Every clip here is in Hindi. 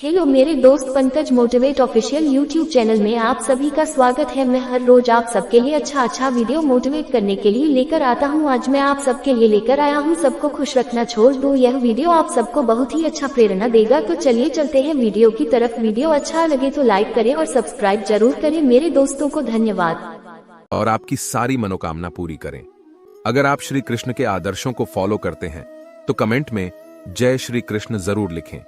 हेलो मेरे दोस्त Pankaj motivate official YouTube channel में आप सभी का स्वागत है। मैं हर रोज आप सबके लिए अच्छा वीडियो मोटिवेट करने के लिए लेकर आता हूं। आज मैं आप सबके लिए लेकर आया हूं सबको खुश रखना छोड़ दो। यह वीडियो आप सबको बहुत ही अच्छा प्रेरणा देगा। तो चलिए चलते हैं वीडियो की तरफ। वीडियो अच्छा लगे तो लाइक करें और सब्सक्राइब जरूर करें। मेरे दोस्तों को धन्यवाद। और आपकी सारी मनोकामना पूरी करें। अगर आप श्री कृष्ण के आदर्शों को फॉलो करते हैं तो कमेंट में जय श्री कृष्ण जरूर लिखें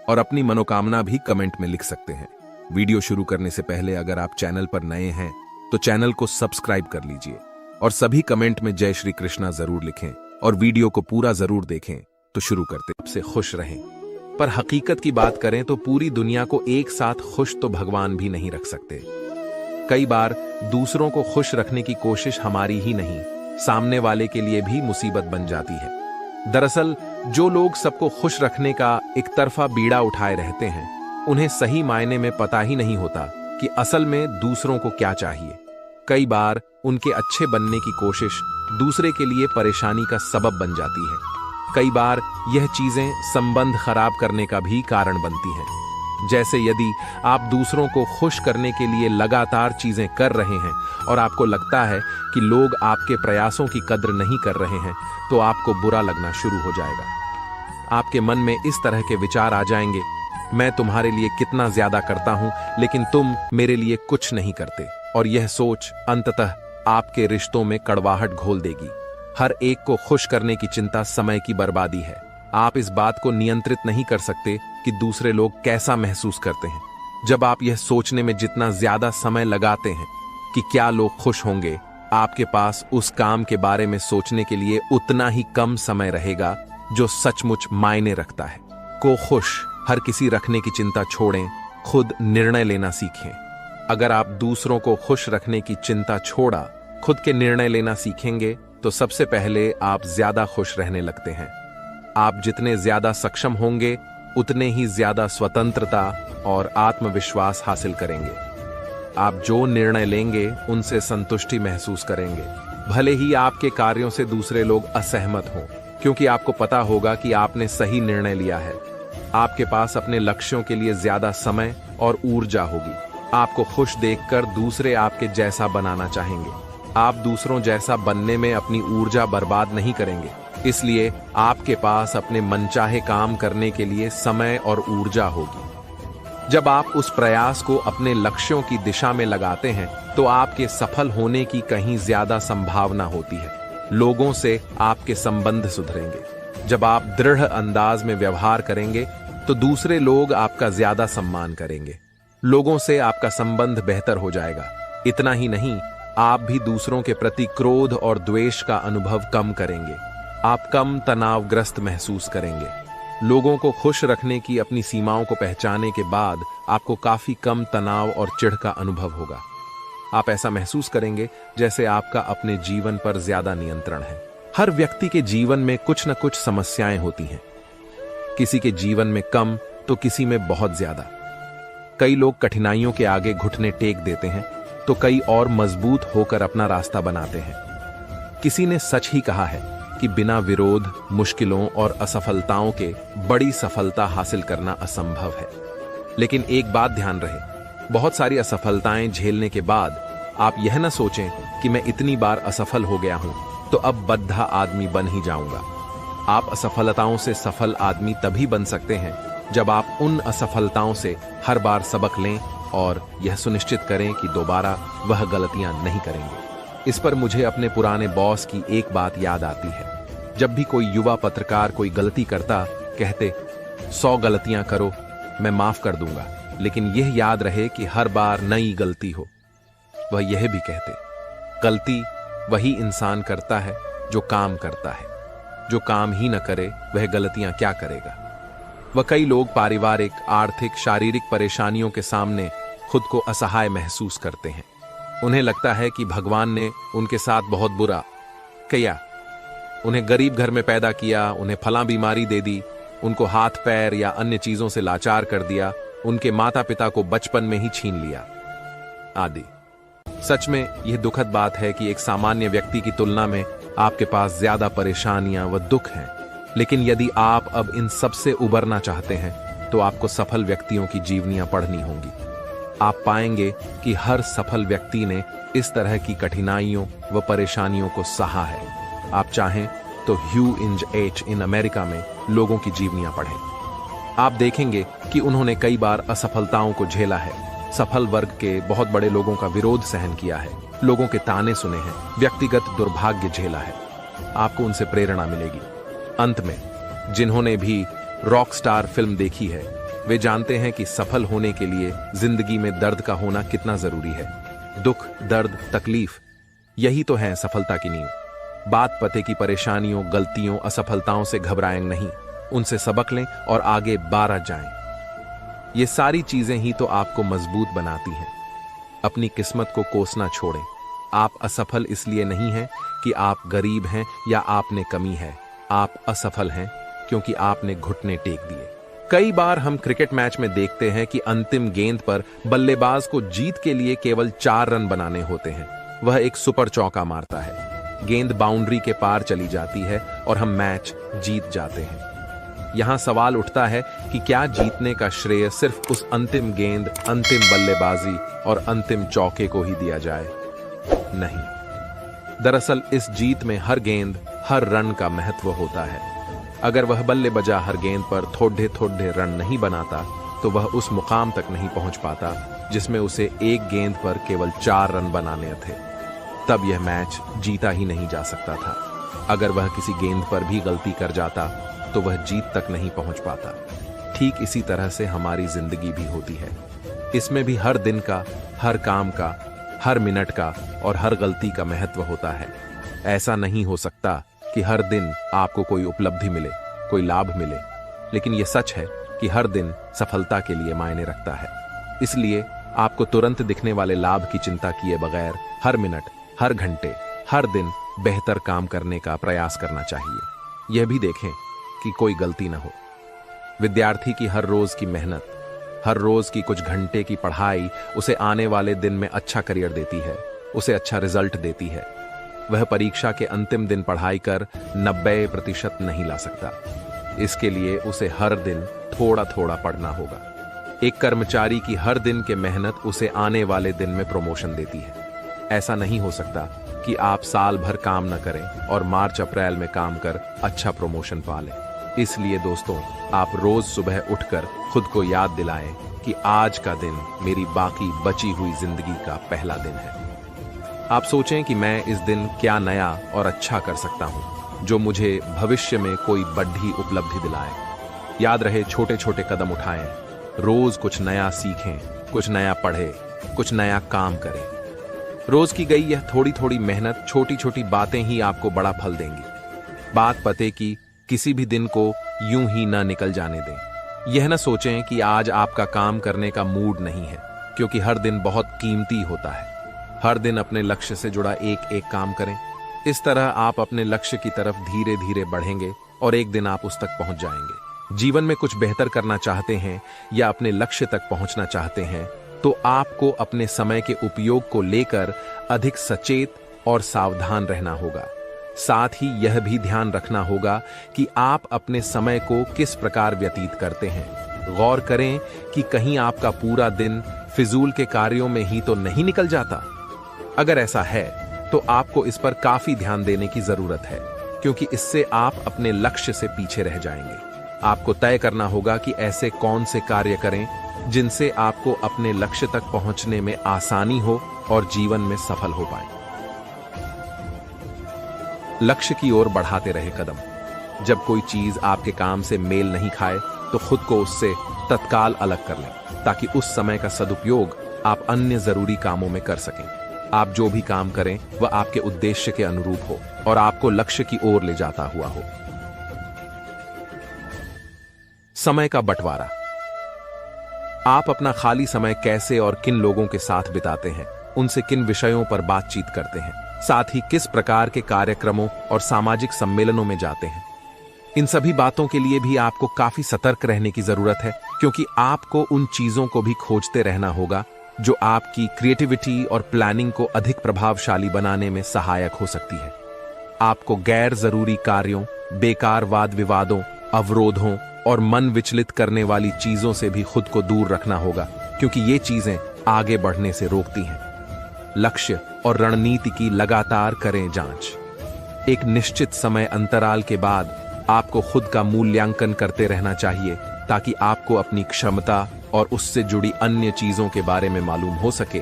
और अपनी मनोकामना भी कमेंट में लिख सकते हैं। वीडियो शुरू करने से पहले अगर आप चैनल पर नए हैं तो चैनल को सब्सक्राइब कर लीजिए और सभी कमेंट में जय श्री कृष्णा जरूर लिखें और वीडियो को पूरा जरूर देखें। तो शुरू करते सबसे खुश रहें। पर हकीकत की बात करें तो पूरी दुनिया को एक साथ खुश तो भगवान भी नहीं रख सकते। कई बार दूसरों को खुश रखने की कोशिश हमारी ही नहीं, सामने वाले के लिए भी मुसीबत बन जाती है। दरअसल जो लोग सबको खुश रखने का एक तरफा बीड़ा उठाए रहते हैं, उन्हें सही मायने में पता ही नहीं होता कि असल में दूसरों को क्या चाहिए। कई बार उनके अच्छे बनने की कोशिश दूसरे के लिए परेशानी का सबब बन जाती है। कई बार यह चीजें संबंध खराब करने का भी कारण बनती हैं। जैसे यदि आप दूसरों को खुश करने के लिए लगातार चीजें कर रहे हैं और आपको लगता है कि लोग आपके प्रयासों की कद्र नहीं कर रहे हैं, तो आपको बुरा लगना शुरू हो जाएगा। आपके मन में इस तरह के विचार आ जाएंगे, मैं तुम्हारे लिए कितना ज्यादा करता हूं लेकिन तुम मेरे लिए कुछ नहीं करते। और यह सोच अंततः आपके रिश्तों में कड़वाहट घोल देगी। हर एक को खुश करने की चिंता समय की बर्बादी है। आप इस बात को नियंत्रित नहीं कर सकते कि दूसरे लोग कैसा महसूस करते हैं। जब आप यह सोचने में जितना ज्यादा समय लगाते हैं कि क्या लोग खुश होंगे, आपके पास उस काम के बारे में सोचने के लिए उतना ही कम समय रहेगा जो सचमुच मायने रखता है। को खुश हर किसी रखने की चिंता छोड़ें, खुद निर्णय लेना सीखें। अगर आप दूसरों को खुश रखने की चिंता छोड़ा खुद के निर्णय लेना सीखेंगे तो सबसे पहले आप ज्यादा खुश रहने लगते हैं। आप जितने ज्यादा सक्षम होंगे उतने ही ज्यादा स्वतंत्रता और आत्मविश्वास हासिल करेंगे। आप जो निर्णय लेंगे उनसे संतुष्टि महसूस करेंगे, भले ही आपके कार्यों से दूसरे लोग असहमत हों, क्योंकि आपको पता होगा कि आपने सही निर्णय लिया है। आपके पास अपने लक्ष्यों के लिए ज्यादा समय और ऊर्जा होगी। आपको खुश देखकर दूसरे आपके जैसा बनाना चाहेंगे। आप दूसरों जैसा बनने में अपनी ऊर्जा बर्बाद नहीं करेंगे, इसलिए आपके पास अपने मनचाहे काम करने के लिए समय और ऊर्जा होगी। जब आप उस प्रयास को अपने लक्ष्यों की दिशा में लगाते हैं तो आपके सफल होने की कहीं ज्यादा संभावना होती है। लोगों से आपके संबंध सुधरेंगे। जब आप दृढ़ अंदाज में व्यवहार करेंगे तो दूसरे लोग आपका ज्यादा सम्मान करेंगे। लोगों से आपका संबंध बेहतर हो जाएगा। इतना ही नहीं, आप भी दूसरों के प्रति क्रोध और द्वेष का अनुभव कम करेंगे। आप कम तनावग्रस्त महसूस करेंगे। लोगों को खुश रखने की अपनी सीमाओं को पहचानने के बाद आपको काफी कम तनाव और चिढ़ का अनुभव होगा। आप ऐसा महसूस करेंगे जैसे आपका अपने जीवन पर ज्यादा नियंत्रण है। हर व्यक्ति के जीवन में कुछ न कुछ समस्याएं होती हैं। किसी के जीवन में कम तो किसी में बहुत ज्यादा। कई लोग कठिनाइयों के आगे घुटने टेक देते हैं तो कई और मजबूत होकर अपना रास्ता बनाते हैं। किसी ने सच ही कहा है कि बिना विरोध, मुश्किलों और असफलताओं के बड़ी सफलता हासिल करना असंभव है। लेकिन एक बात ध्यान रहे, बहुत सारी असफलताएं झेलने के बाद आप यह न सोचें कि मैं इतनी बार असफल हो गया हूं तो अब बद्धा आदमी बन ही जाऊंगा। आप असफलताओं से सफल आदमी तभी बन सकते हैं जब आप उन असफलताओं से हर बार सबक लें और यह सुनिश्चित करें कि दोबारा वह गलतियां नहीं करेंगे। इस पर मुझे अपने पुराने बॉस की एक बात याद आती है। जब भी कोई युवा पत्रकार कोई गलती करता, कहते 100 गलतियां करो, मैं माफ कर दूंगा, लेकिन यह याद रहे कि हर बार नई गलती हो। वह यह भी कहते, गलती वही इंसान करता है जो काम करता है, जो काम ही न करे वह गलतियां क्या करेगा। वह कई लोग पारिवारिक, आर्थिक, शारीरिक परेशानियों के सामने खुद को असहाय महसूस करते हैं। उन्हें लगता है कि भगवान ने उनके साथ बहुत बुरा किया, उन्हें गरीब घर में पैदा किया, उन्हें फलां बीमारी दे दी, उनको हाथ पैर या अन्य चीजों से लाचार कर दिया, उनके माता पिता को बचपन में ही छीन लिया आदि। सच में यह दुखद बात है कि एक सामान्य व्यक्ति की तुलना में आपके पास ज्यादा परेशानियां व दुख हैं। लेकिन यदि आप अब इन सब से उबरना चाहते हैं तो आपको सफल व्यक्तियों की जीवनियां पढ़नी होंगी। आप पाएंगे कि हर सफल व्यक्ति ने इस तरह की कठिनाइयों व परेशानियों को सहा है। आप चाहें तो ह्यू इंज एच इन अमेरिका में लोगों की जीवनियां पढ़ें। आप देखेंगे कि उन्होंने कई बार असफलताओं को झेला है, सफल वर्ग के बहुत बड़े लोगों का विरोध सहन किया है, लोगों के ताने सुने हैं, व्यक्तिगत दुर्भाग्य झेला है। आपको उनसे प्रेरणा मिलेगी। अंत में, जिन्होंने भी रॉक स्टार फिल्म देखी है, वे जानते हैं कि सफल होने के लिए जिंदगी में दर्द का होना कितना जरूरी है। दुख, दर्द, तकलीफ, यही तो है सफलता की नींव। बात पते की परेशानियों, गलतियों, असफलताओं से घबराएं नहीं, उनसे सबक लें और आगे बारह जाएं। ये सारी चीजें ही तो आपको मजबूत बनाती हैं। अपनी किस्मत को कोसना छोड़ें। आप असफल इसलिए नहीं हैं कि आप गरीब हैं या आपने कमी है। आप असफल हैं क्योंकि आपने घुटने टेक दिए। कई बार हम क्रिकेट मैच में देखते हैं कि अंतिम गेंद पर बल्लेबाज को जीत के लिए केवल 4 रन बनाने होते हैं। वह एक सुपर चौका मारता है, गेंद बाउंड्री के पार चली जाती है और हम मैच जीत जाते हैं। यहां सवाल उठता है कि क्या जीतने का श्रेय सिर्फ उस अंतिम गेंद, अंतिम बल्लेबाजी और अंतिम चौके को ही दिया जाए? नहीं, दरअसल इस जीत में हर गेंद, हर रन का महत्व होता है। अगर वह बल्लेबाज हर गेंद पर थोड़े थोड़े रन नहीं बनाता तो वह उस मुकाम तक नहीं पहुंच पाता जिसमें उसे एक गेंद पर केवल 4 रन बनाने थे। तब यह मैच जीता ही नहीं जा सकता था। अगर वह किसी गेंद पर भी गलती कर जाता तो वह जीत तक नहीं पहुंच पाता। ठीक इसी तरह से हमारी जिंदगी भी होती है। इसमें भी हर दिन का, हर काम का, हर मिनट का और हर गलती का महत्व होता है। ऐसा नहीं हो सकता कि हर दिन आपको कोई उपलब्धि मिले, कोई लाभ मिले, लेकिन यह सच है कि हर दिन सफलता के लिए मायने रखता है। इसलिए आपको तुरंत दिखने वाले लाभ की चिंता किए बगैर हर मिनट, हर घंटे, हर दिन बेहतर काम करने का प्रयास करना चाहिए। यह भी देखें कि कोई गलती न हो। विद्यार्थी की हर रोज की मेहनत, हर रोज की कुछ घंटे की पढ़ाई उसे आने वाले दिन में अच्छा करियर देती है, उसे अच्छा रिजल्ट देती है। वह परीक्षा के अंतिम दिन पढ़ाई कर 90% नहीं ला सकता। इसके लिए उसे हर दिन थोड़ा थोड़ा पढ़ना होगा। एक कर्मचारी की हर दिन की मेहनत उसे आने वाले दिन में प्रमोशन देती है। ऐसा नहीं हो सकता कि आप साल भर काम न करें और मार्च अप्रैल में काम कर अच्छा प्रमोशन पा लें। इसलिए दोस्तों, आप रोज सुबह उठकर खुद को याद दिलाएं कि आज का दिन मेरी बाकी बची हुई जिंदगी का पहला दिन है। आप सोचें कि मैं इस दिन क्या नया और अच्छा कर सकता हूं जो मुझे भविष्य में कोई बड़ी उपलब्धि दिलाए। याद रहे, छोटे छोटे कदम उठाएं, रोज कुछ नया सीखें, कुछ नया पढ़ें, कुछ नया काम करें। रोज की गई यह थोड़ी थोड़ी मेहनत, छोटी छोटी बातें ही आपको बड़ा फल देंगी। बात पते की किसी भी दिन को यूं ही न निकल जाने दें। यह न सोचें कि आज आपका काम करने का मूड नहीं है, क्योंकि हर दिन बहुत कीमती होता है। हर दिन अपने लक्ष्य से जुड़ा एक एक काम करें। इस तरह आप अपने लक्ष्य की तरफ धीरे धीरे बढ़ेंगे और एक दिन आप उस तक पहुंच जाएंगे। जीवन में कुछ बेहतर करना चाहते हैं या अपने लक्ष्य तक पहुंचना चाहते हैं तो आपको अपने समय के उपयोग को लेकर अधिक सचेत और सावधान रहना होगा। साथ ही यह भी ध्यान रखना होगा कि आप अपने समय को किस प्रकार व्यतीत करते हैं। गौर करें कि कहीं आपका पूरा दिन फिजूल के कार्यों में ही तो नहीं निकल जाता। अगर ऐसा है तो आपको इस पर काफी ध्यान देने की जरूरत है, क्योंकि इससे आप अपने लक्ष्य से पीछे रह जाएंगे। आपको तय करना होगा कि ऐसे कौन से कार्य करें जिनसे आपको अपने लक्ष्य तक पहुंचने में आसानी हो और जीवन में सफल हो पाए। लक्ष्य की ओर बढ़ाते रहे कदम। जब कोई चीज आपके काम से मेल नहीं खाए तो खुद को उससे तत्काल अलग कर लें, ताकि उस समय का सदुपयोग आप अन्य जरूरी कामों में कर सकें। आप जो भी काम करें वह आपके उद्देश्य के अनुरूप हो और आपको लक्ष्य की ओर ले जाता हुआ हो। समय का बंटवारा। आप अपना खाली समय कैसे और किन लोगों के साथ बिताते हैं, उनसे किन विषयों पर बातचीत करते हैं, साथ ही किस प्रकार के कार्यक्रमों और सामाजिक सम्मेलनों में जाते हैं। इन सभी बातों के लिए भी आपको काफी सतर्क रहने की जरूरत है, क्योंकि आपको उन चीजों को भी खोजते रहना होगा जो आपकी क्रिएटिविटी और प्लानिंग को अधिक प्रभावशाली बनाने में सहायक हो सकती है। आपको गैर जरूरी कार्यों, बेकार वाद विवादों अवरोधों और मन विचलित करने वाली चीजों से भी खुद को दूर रखना होगा, क्योंकि ये चीजें आगे बढ़ने से रोकती हैं। लक्ष्य और रणनीति की लगातार करें जांच। एक निश्चित समय अंतराल के बाद आपको खुद का मूल्यांकन करते रहना चाहिए, ताकि आपको अपनी क्षमता और उससे जुड़ी अन्य चीजों के बारे में मालूम हो सके।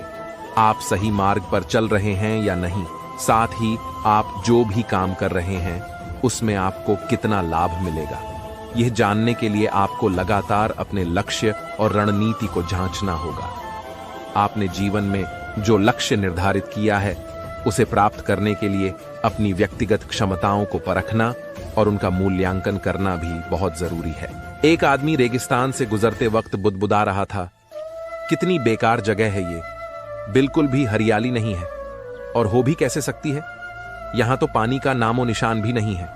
आप सही मार्ग पर चल रहे हैं या नहीं, साथ ही आप जो भी काम कर रहे हैं उसमें आपको कितना लाभ मिलेगा। यह जानने के लिए आपको लगातार अपने लक्ष्य और रणनीति को जांचना होगा। आपने जीवन में जो लक्ष्य निर्धारित किया है उसे प्राप्त करने के लिए अपनी व्यक्तिगत क्षमताओं को परखना और उनका मूल्यांकन करना भी बहुत जरूरी है। एक आदमी रेगिस्तान से गुजरते वक्त बुदबुदा रहा था, कितनी बेकार जगह है ये, बिल्कुल भी हरियाली नहीं है, और हो भी कैसे सकती है, यहां तो पानी का नामो निशान भी नहीं है।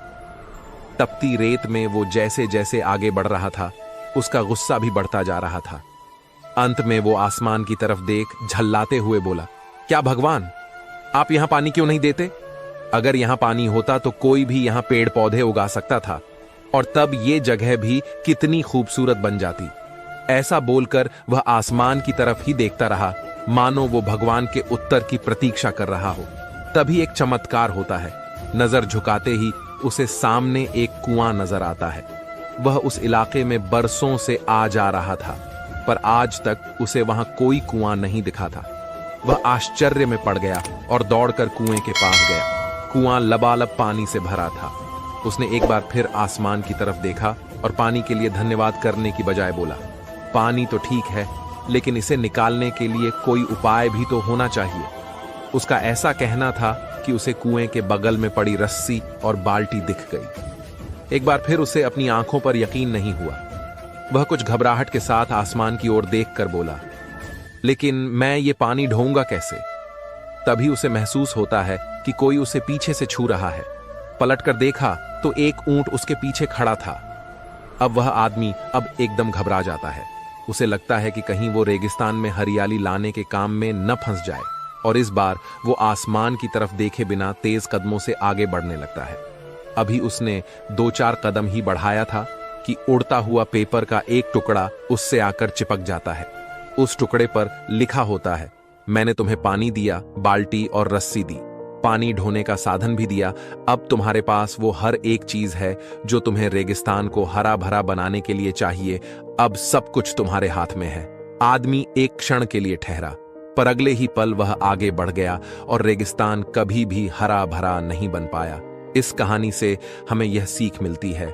तपती रेत में वो जैसे जैसे आगे बढ़ रहा था, उसका गुस्सा भी बढ़ता जा रहा था। अंत में वो आसमान की तरफ देख झल्लाते हुए बोला, क्या भगवान, आप यहां पानी क्यों नहीं देते? अगर यहां पानी होता तो कोई भी यहां पेड़ पौधे उगा सकता था, और तब ये जगह भी कितनी खूबसूरत बन जाती। ऐसा बोलकर वह आसमान की तरफ ही देखता रहा, मानो वो भगवान के उत्तर की प्रतीक्षा कर रहा हो। तभी एक चमत्कार होता है। नजर झुकाते ही उसे सामने एक कुआं नजर आता है। वह उस इलाके में बरसों से आ जा रहा था, पर आज तक उसे वहां कोई कुआं नहीं दिखा था। वह आश्चर्य में पड़ गया और दौड़कर कुएं के पास गया। कुआं लबालब पानी से भरा था। उसने एक बार फिर आसमान की तरफ देखा और पानी के लिए धन्यवाद करने की बजाय बोला, पानी तो ठीक है, लेकिन इसे निकालने के लिए कोई उपाय भी तो होना चाहिए। उसका ऐसा कहना था कि उसे कुएं के बगल में पड़ी रस्सी और बाल्टी दिख गई। एक बार फिर उसे अपनी आंखों पर यकीन नहीं हुआ। वह कुछ घबराहट के साथ आसमान की ओर देखकर बोला, लेकिन मैं ये पानी ढोऊंगा कैसे? तभी उसे महसूस होता है कि कोई उसे पीछे से छू रहा है। पलटकर देखा तो एक ऊंट उसके पीछे खड़ा था। अब वह आदमी अब एकदम घबरा जाता है। उसे लगता है कि कहीं वो रेगिस्तान में हरियाली लाने के काम में न फंस जाए, और इस बार वो आसमान की तरफ देखे बिना तेज कदमों से आगे बढ़ने लगता है। अभी उसने 2-4 कदम ही बढ़ाया था कि उड़ता हुआ पेपर का एक टुकड़ा उससे आकर चिपक जाता है। उस टुकड़े पर लिखा होता है, मैंने तुम्हें पानी दिया, बाल्टी और रस्सी दी, पानी ढोने का साधन भी दिया। अब तुम्हारे पास वो हर एक चीज है जो तुम्हें रेगिस्तान को हरा भरा बनाने के लिए चाहिए। अब सब कुछ तुम्हारे हाथ में है। आदमी एक क्षण के लिए ठहरा, पर अगले ही पल वह आगे बढ़ गया और रेगिस्तान कभी भी हरा भरा नहीं बन पाया। इस कहानी से हमें यह सीख मिलती है,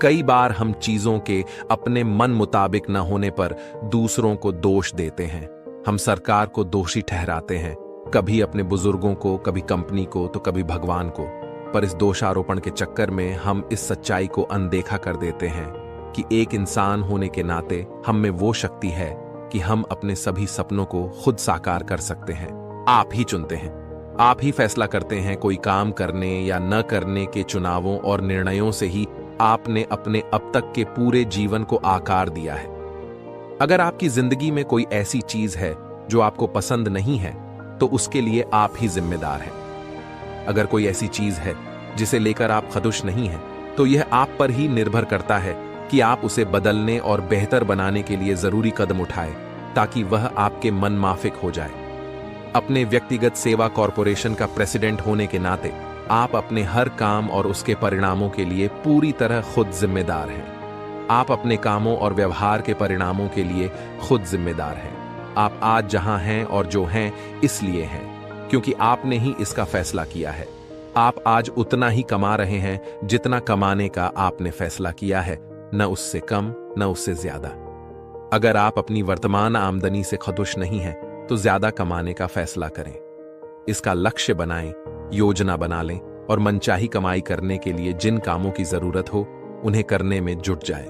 कई बार हम चीजों के अपने मन मुताबिक न होने पर दूसरों को दोष देते हैं। हम सरकार को दोषी ठहराते हैं, कभी अपने बुजुर्गों को, कभी कंपनी को, तो कभी भगवान को। पर इस दोषारोपण के चक्कर में हम इस सच्चाई को अनदेखा कर देते हैं कि एक इंसान होने के नाते हम में वो शक्ति है कि हम अपने सभी सपनों को खुद साकार कर सकते हैं। आप ही चुनते हैं, आप ही फैसला करते हैं। कोई काम करने या न करने के चुनावों और निर्णयों से ही आपने अपने अब तक के पूरे जीवन को आकार दिया है। अगर आपकी जिंदगी में कोई ऐसी चीज है जो आपको पसंद नहीं है, तो उसके लिए आप ही जिम्मेदार हैं। अगर कोई ऐसी चीज है जिसे लेकर आप खुश नहीं हैं, तो यह आप पर ही निर्भर करता है कि आप उसे बदलने और बेहतर बनाने के लिए जरूरी कदम उठाएं, ताकि वह आपके मन माफिक हो जाए। अपने व्यक्तिगत सेवा कॉरपोरेशन का प्रेसिडेंट होने के नाते आप अपने हर काम और उसके परिणामों के लिए पूरी तरह खुद जिम्मेदार हैं। आप अपने कामों और व्यवहार के परिणामों के लिए खुद जिम्मेदार हैं। आप आज जहां हैं और जो हैं इसलिए हैं क्योंकि आपने ही इसका फैसला किया है। आप आज उतना ही कमा रहे हैं जितना कमाने का आपने फैसला किया है, न उससे कम न उससे ज्यादा। अगर आप अपनी वर्तमान आमदनी से खुश नहीं हैं, तो ज्यादा कमाने का फैसला करें। इसका लक्ष्य बनाएं, योजना बना लें और मनचाही कमाई करने के लिए जिन कामों की जरूरत हो उन्हें करने में जुट जाएं।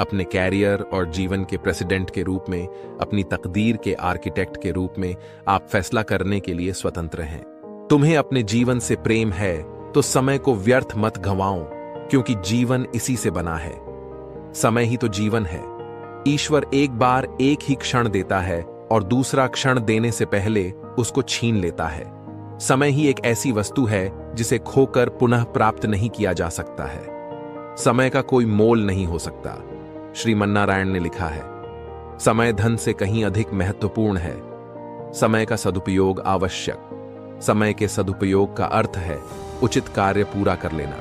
अपने कैरियर और जीवन के प्रेसिडेंट के रूप में, अपनी तकदीर के आर्किटेक्ट के रूप में आप फैसला करने के लिए स्वतंत्र हैं। तुम्हें अपने जीवन से प्रेम है तो समय को व्यर्थ मत गंवाओ, क्योंकि जीवन इसी से बना है। समय ही तो जीवन है। ईश्वर एक बार एक ही क्षण देता है और दूसरा क्षण देने से पहले उसको छीन लेता है। समय ही एक ऐसी वस्तु है जिसे खोकर पुनः प्राप्त नहीं किया जा सकता है। समय का कोई मोल नहीं हो सकता। श्रीमन्नारायण ने लिखा है, समय धन से कहीं अधिक महत्वपूर्ण है। समय का सदुपयोग आवश्यक। समय के सदुपयोग का अर्थ है उचित कार्य पूरा कर लेना।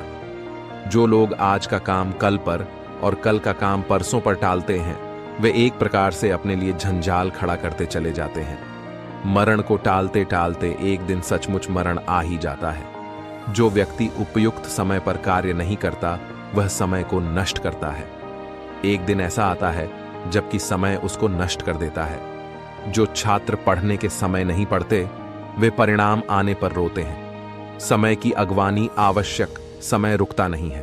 जो लोग आज का काम कल पर और कल का काम परसों पर टालते हैं, वे एक प्रकार से अपने लिए झंझाल खड़ा करते चले जाते हैं। मरण को टालते टालते एक दिन सचमुच मरण आ ही जाता है। जो व्यक्ति उपयुक्त समय पर कार्य नहीं करता, वह समय को नष्ट करता है। एक दिन ऐसा आता है जबकि समय उसको नष्ट कर देता है। जो छात्र पढ़ने के समय नहीं पढ़ते, वे परिणाम आने पर रोते हैं। समय की अगवानी आवश्यक, समय रुकता नहीं है।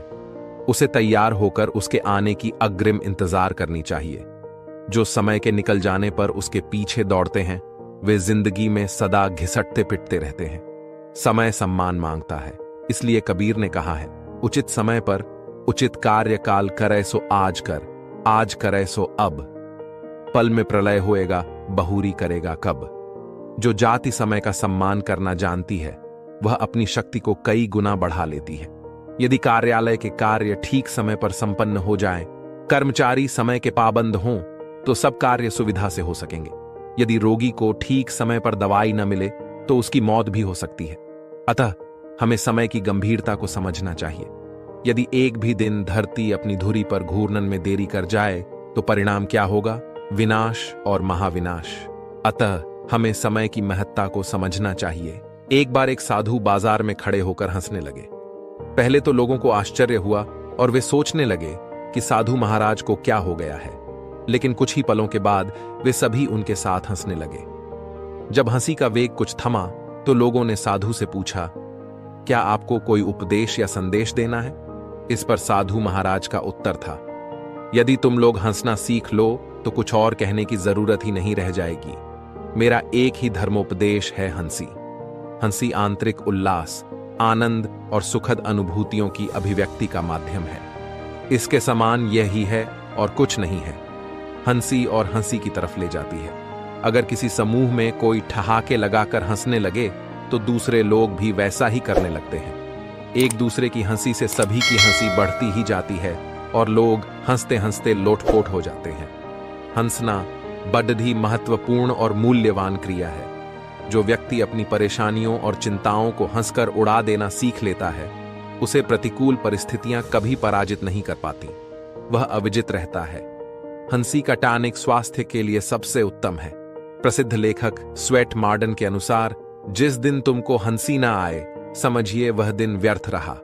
उसे तैयार होकर उसके आने की अग्रिम इंतजार करनी चाहिए। जो समय के निकल जाने पर उसके पीछे दौड़ते हैं, वे जिंदगी में सदा घिसटते पिटते रहते हैं। समय सम्मान मांगता है, इसलिए कबीर ने कहा है, उचित समय पर उचित कार्य काल करे सो आज कर, आज करे सो अब। पल में प्रलय होएगा, बहुरी करेगा कब। जो जाति समय का सम्मान करना जानती है, वह अपनी शक्ति को कई गुना बढ़ा लेती है। यदि कार्यालय के कार्य ठीक समय पर संपन्न हो जाएं, कर्मचारी समय के पाबंद हों, तो सब कार्य सुविधा से हो सकेंगे। यदि रोगी को ठीक समय पर दवाई न मिले, तो उसकी मौत भी हो सकती है। अतः हमें समय की गंभीरता को समझना चाहिए। यदि एक भी दिन धरती अपनी धुरी पर घूर्णन में देरी कर जाए, तो परिणाम क्या होगा? विनाश और महाविनाश। अतः हमें समय की महत्ता को समझना चाहिए। एक बार एक साधु बाजार में खड़े होकर हंसने लगे। पहले तो लोगों को आश्चर्य हुआ और वे सोचने लगे कि साधु महाराज को क्या हो गया है। लेकिन कुछ ही पलों के बाद वे सभी उनके साथ हंसने लगे। जब हंसी का वेग कुछ थमा, तो लोगों ने साधु से पूछा, क्या आपको कोई उपदेश या संदेश देना है? इस पर साधु महाराज का उत्तर था, यदि तुम लोग हंसना सीख लो तो कुछ और कहने की जरूरत ही नहीं रह जाएगी। मेरा एक ही धर्मोपदेश है, हंसी। हंसी आंतरिक उल्लास, आनंद और सुखद अनुभूतियों की अभिव्यक्ति का माध्यम है। इसके समान यही है और कुछ नहीं है। हंसी और हंसी की तरफ ले जाती है। अगर किसी समूह में कोई ठहाके लगाकर हंसने लगे, तो दूसरे लोग भी वैसा ही करने लगते हैं। एक दूसरे की हंसी से सभी की हंसी बढ़ती ही जाती है और लोग हंसते हंसते लोटपोट हो जाते हैं। हंसना बड़ी महत्वपूर्ण और मूल्यवान क्रिया है। जो व्यक्ति अपनी परेशानियों और चिंताओं को हंसकर उड़ा देना सीख लेता है, उसे प्रतिकूल परिस्थितियां कभी पराजित नहीं कर पाती। वह अविजित रहता है। हंसी का टॉनिक स्वास्थ्य के लिए सबसे उत्तम है। प्रसिद्ध लेखक स्वेट मार्डन के अनुसार, जिस दिन तुमको हंसी ना आए, समझिए वह दिन व्यर्थ रहा।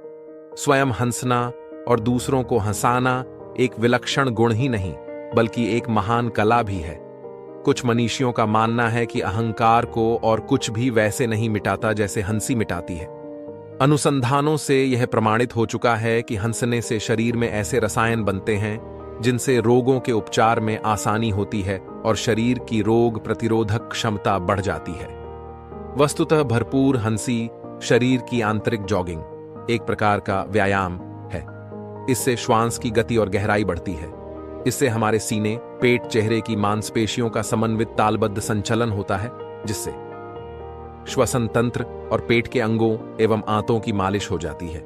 स्वयं हंसना और दूसरों को हंसाना एक विलक्षण गुण ही नहीं, बल्कि एक महान कला भी है। कुछ मनीषियों का मानना है कि अहंकार को और कुछ भी वैसे नहीं मिटाता जैसे हंसी मिटाती है। अनुसंधानों से यह प्रमाणित हो चुका है कि हंसने से शरीर में ऐसे रसायन बनते हैं जिनसे रोगों के उपचार में आसानी होती है और शरीर की रोग प्रतिरोधक क्षमता बढ़ जाती है। वस्तुतः भरपूर हंसी शरीर की आंतरिक जॉगिंग, एक प्रकार का व्यायाम है। इससे श्वास की गति और गहराई बढ़ती है। इससे हमारे सीने, पेट, चेहरे की मांसपेशियों का समन्वित तालबद्ध संचलन होता है, जिससे श्वसन तंत्र और पेट के अंगों एवं आंतों की मालिश हो जाती है।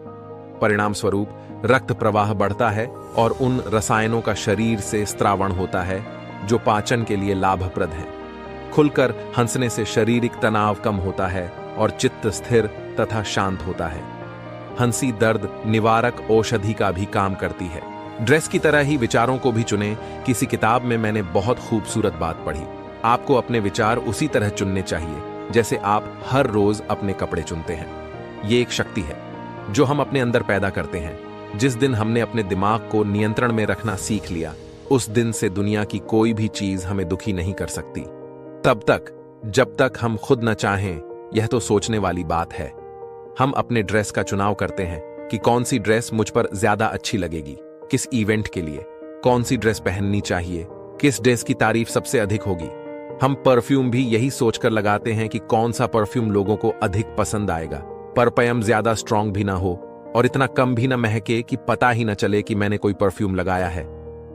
परिणाम स्वरूप रक्त प्रवाह बढ़ता है और उन रसायनों का शरीर से स्त्रावण होता है जो पाचन के लिए लाभप्रद है। खुलकर हंसने से शारीरिक तनाव कम होता है और चित्त स्थिर तथा शांत होता है। हंसी दर्द निवारक औषधि का भी काम करती है। ड्रेस की तरह ही विचारों को भी चुनें। किसी किताब में मैंने बहुत खूबसूरत बात पढ़ी। आपको अपने विचार उसी तरह चुनने चाहिए जैसे आप हर रोज अपने कपड़े चुनते हैं। ये एक शक्ति है जो हम अपने अंदर पैदा करते हैं। जिस दिन हमने अपने दिमाग को नियंत्रण में रखना सीख लिया, उस दिन से दुनिया की कोई भी चीज हमें दुखी नहीं कर सकती। तब तक जब तक हम खुद न चाहें, यह तो सोचने वाली बात है। हम अपने ड्रेस का चुनाव करते हैं कि कौन सी ड्रेस मुझ पर ज्यादा अच्छी लगेगी, किस इवेंट के लिए, कौन सी ड्रेस पहननी चाहिए, किस ड्रेस की तारीफ सबसे अधिक होगी। हम परफ्यूम भी यही सोचकर लगाते हैं कि कौन सा परफ्यूम लोगों को अधिक पसंद आएगा। परफ्यूम ज्यादा स्ट्रांग भी ना हो और इतना कम भी ना महके कि पता ही ना चले कि मैंने कोई परफ्यूम लगाया है।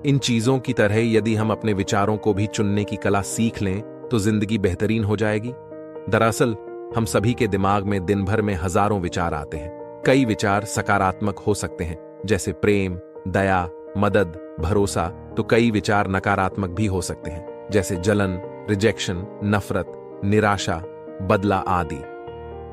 इन चीजों की तरह यदि हम अपने विचारों को भी चुनने की कला सीख लें तो जिंदगी बेहतरीन हो जाएगी। दरअसल हम सभी के दिमाग में दिन भर में हजारों विचार आते हैं। कई विचार सकारात्मक हो सकते हैं, जैसे प्रेम, दया, मदद, भरोसा, तो कई विचार नकारात्मक भी हो सकते हैं, जैसे जलन, रिजेक्शन, नफरत, निराशा, बदला आदि।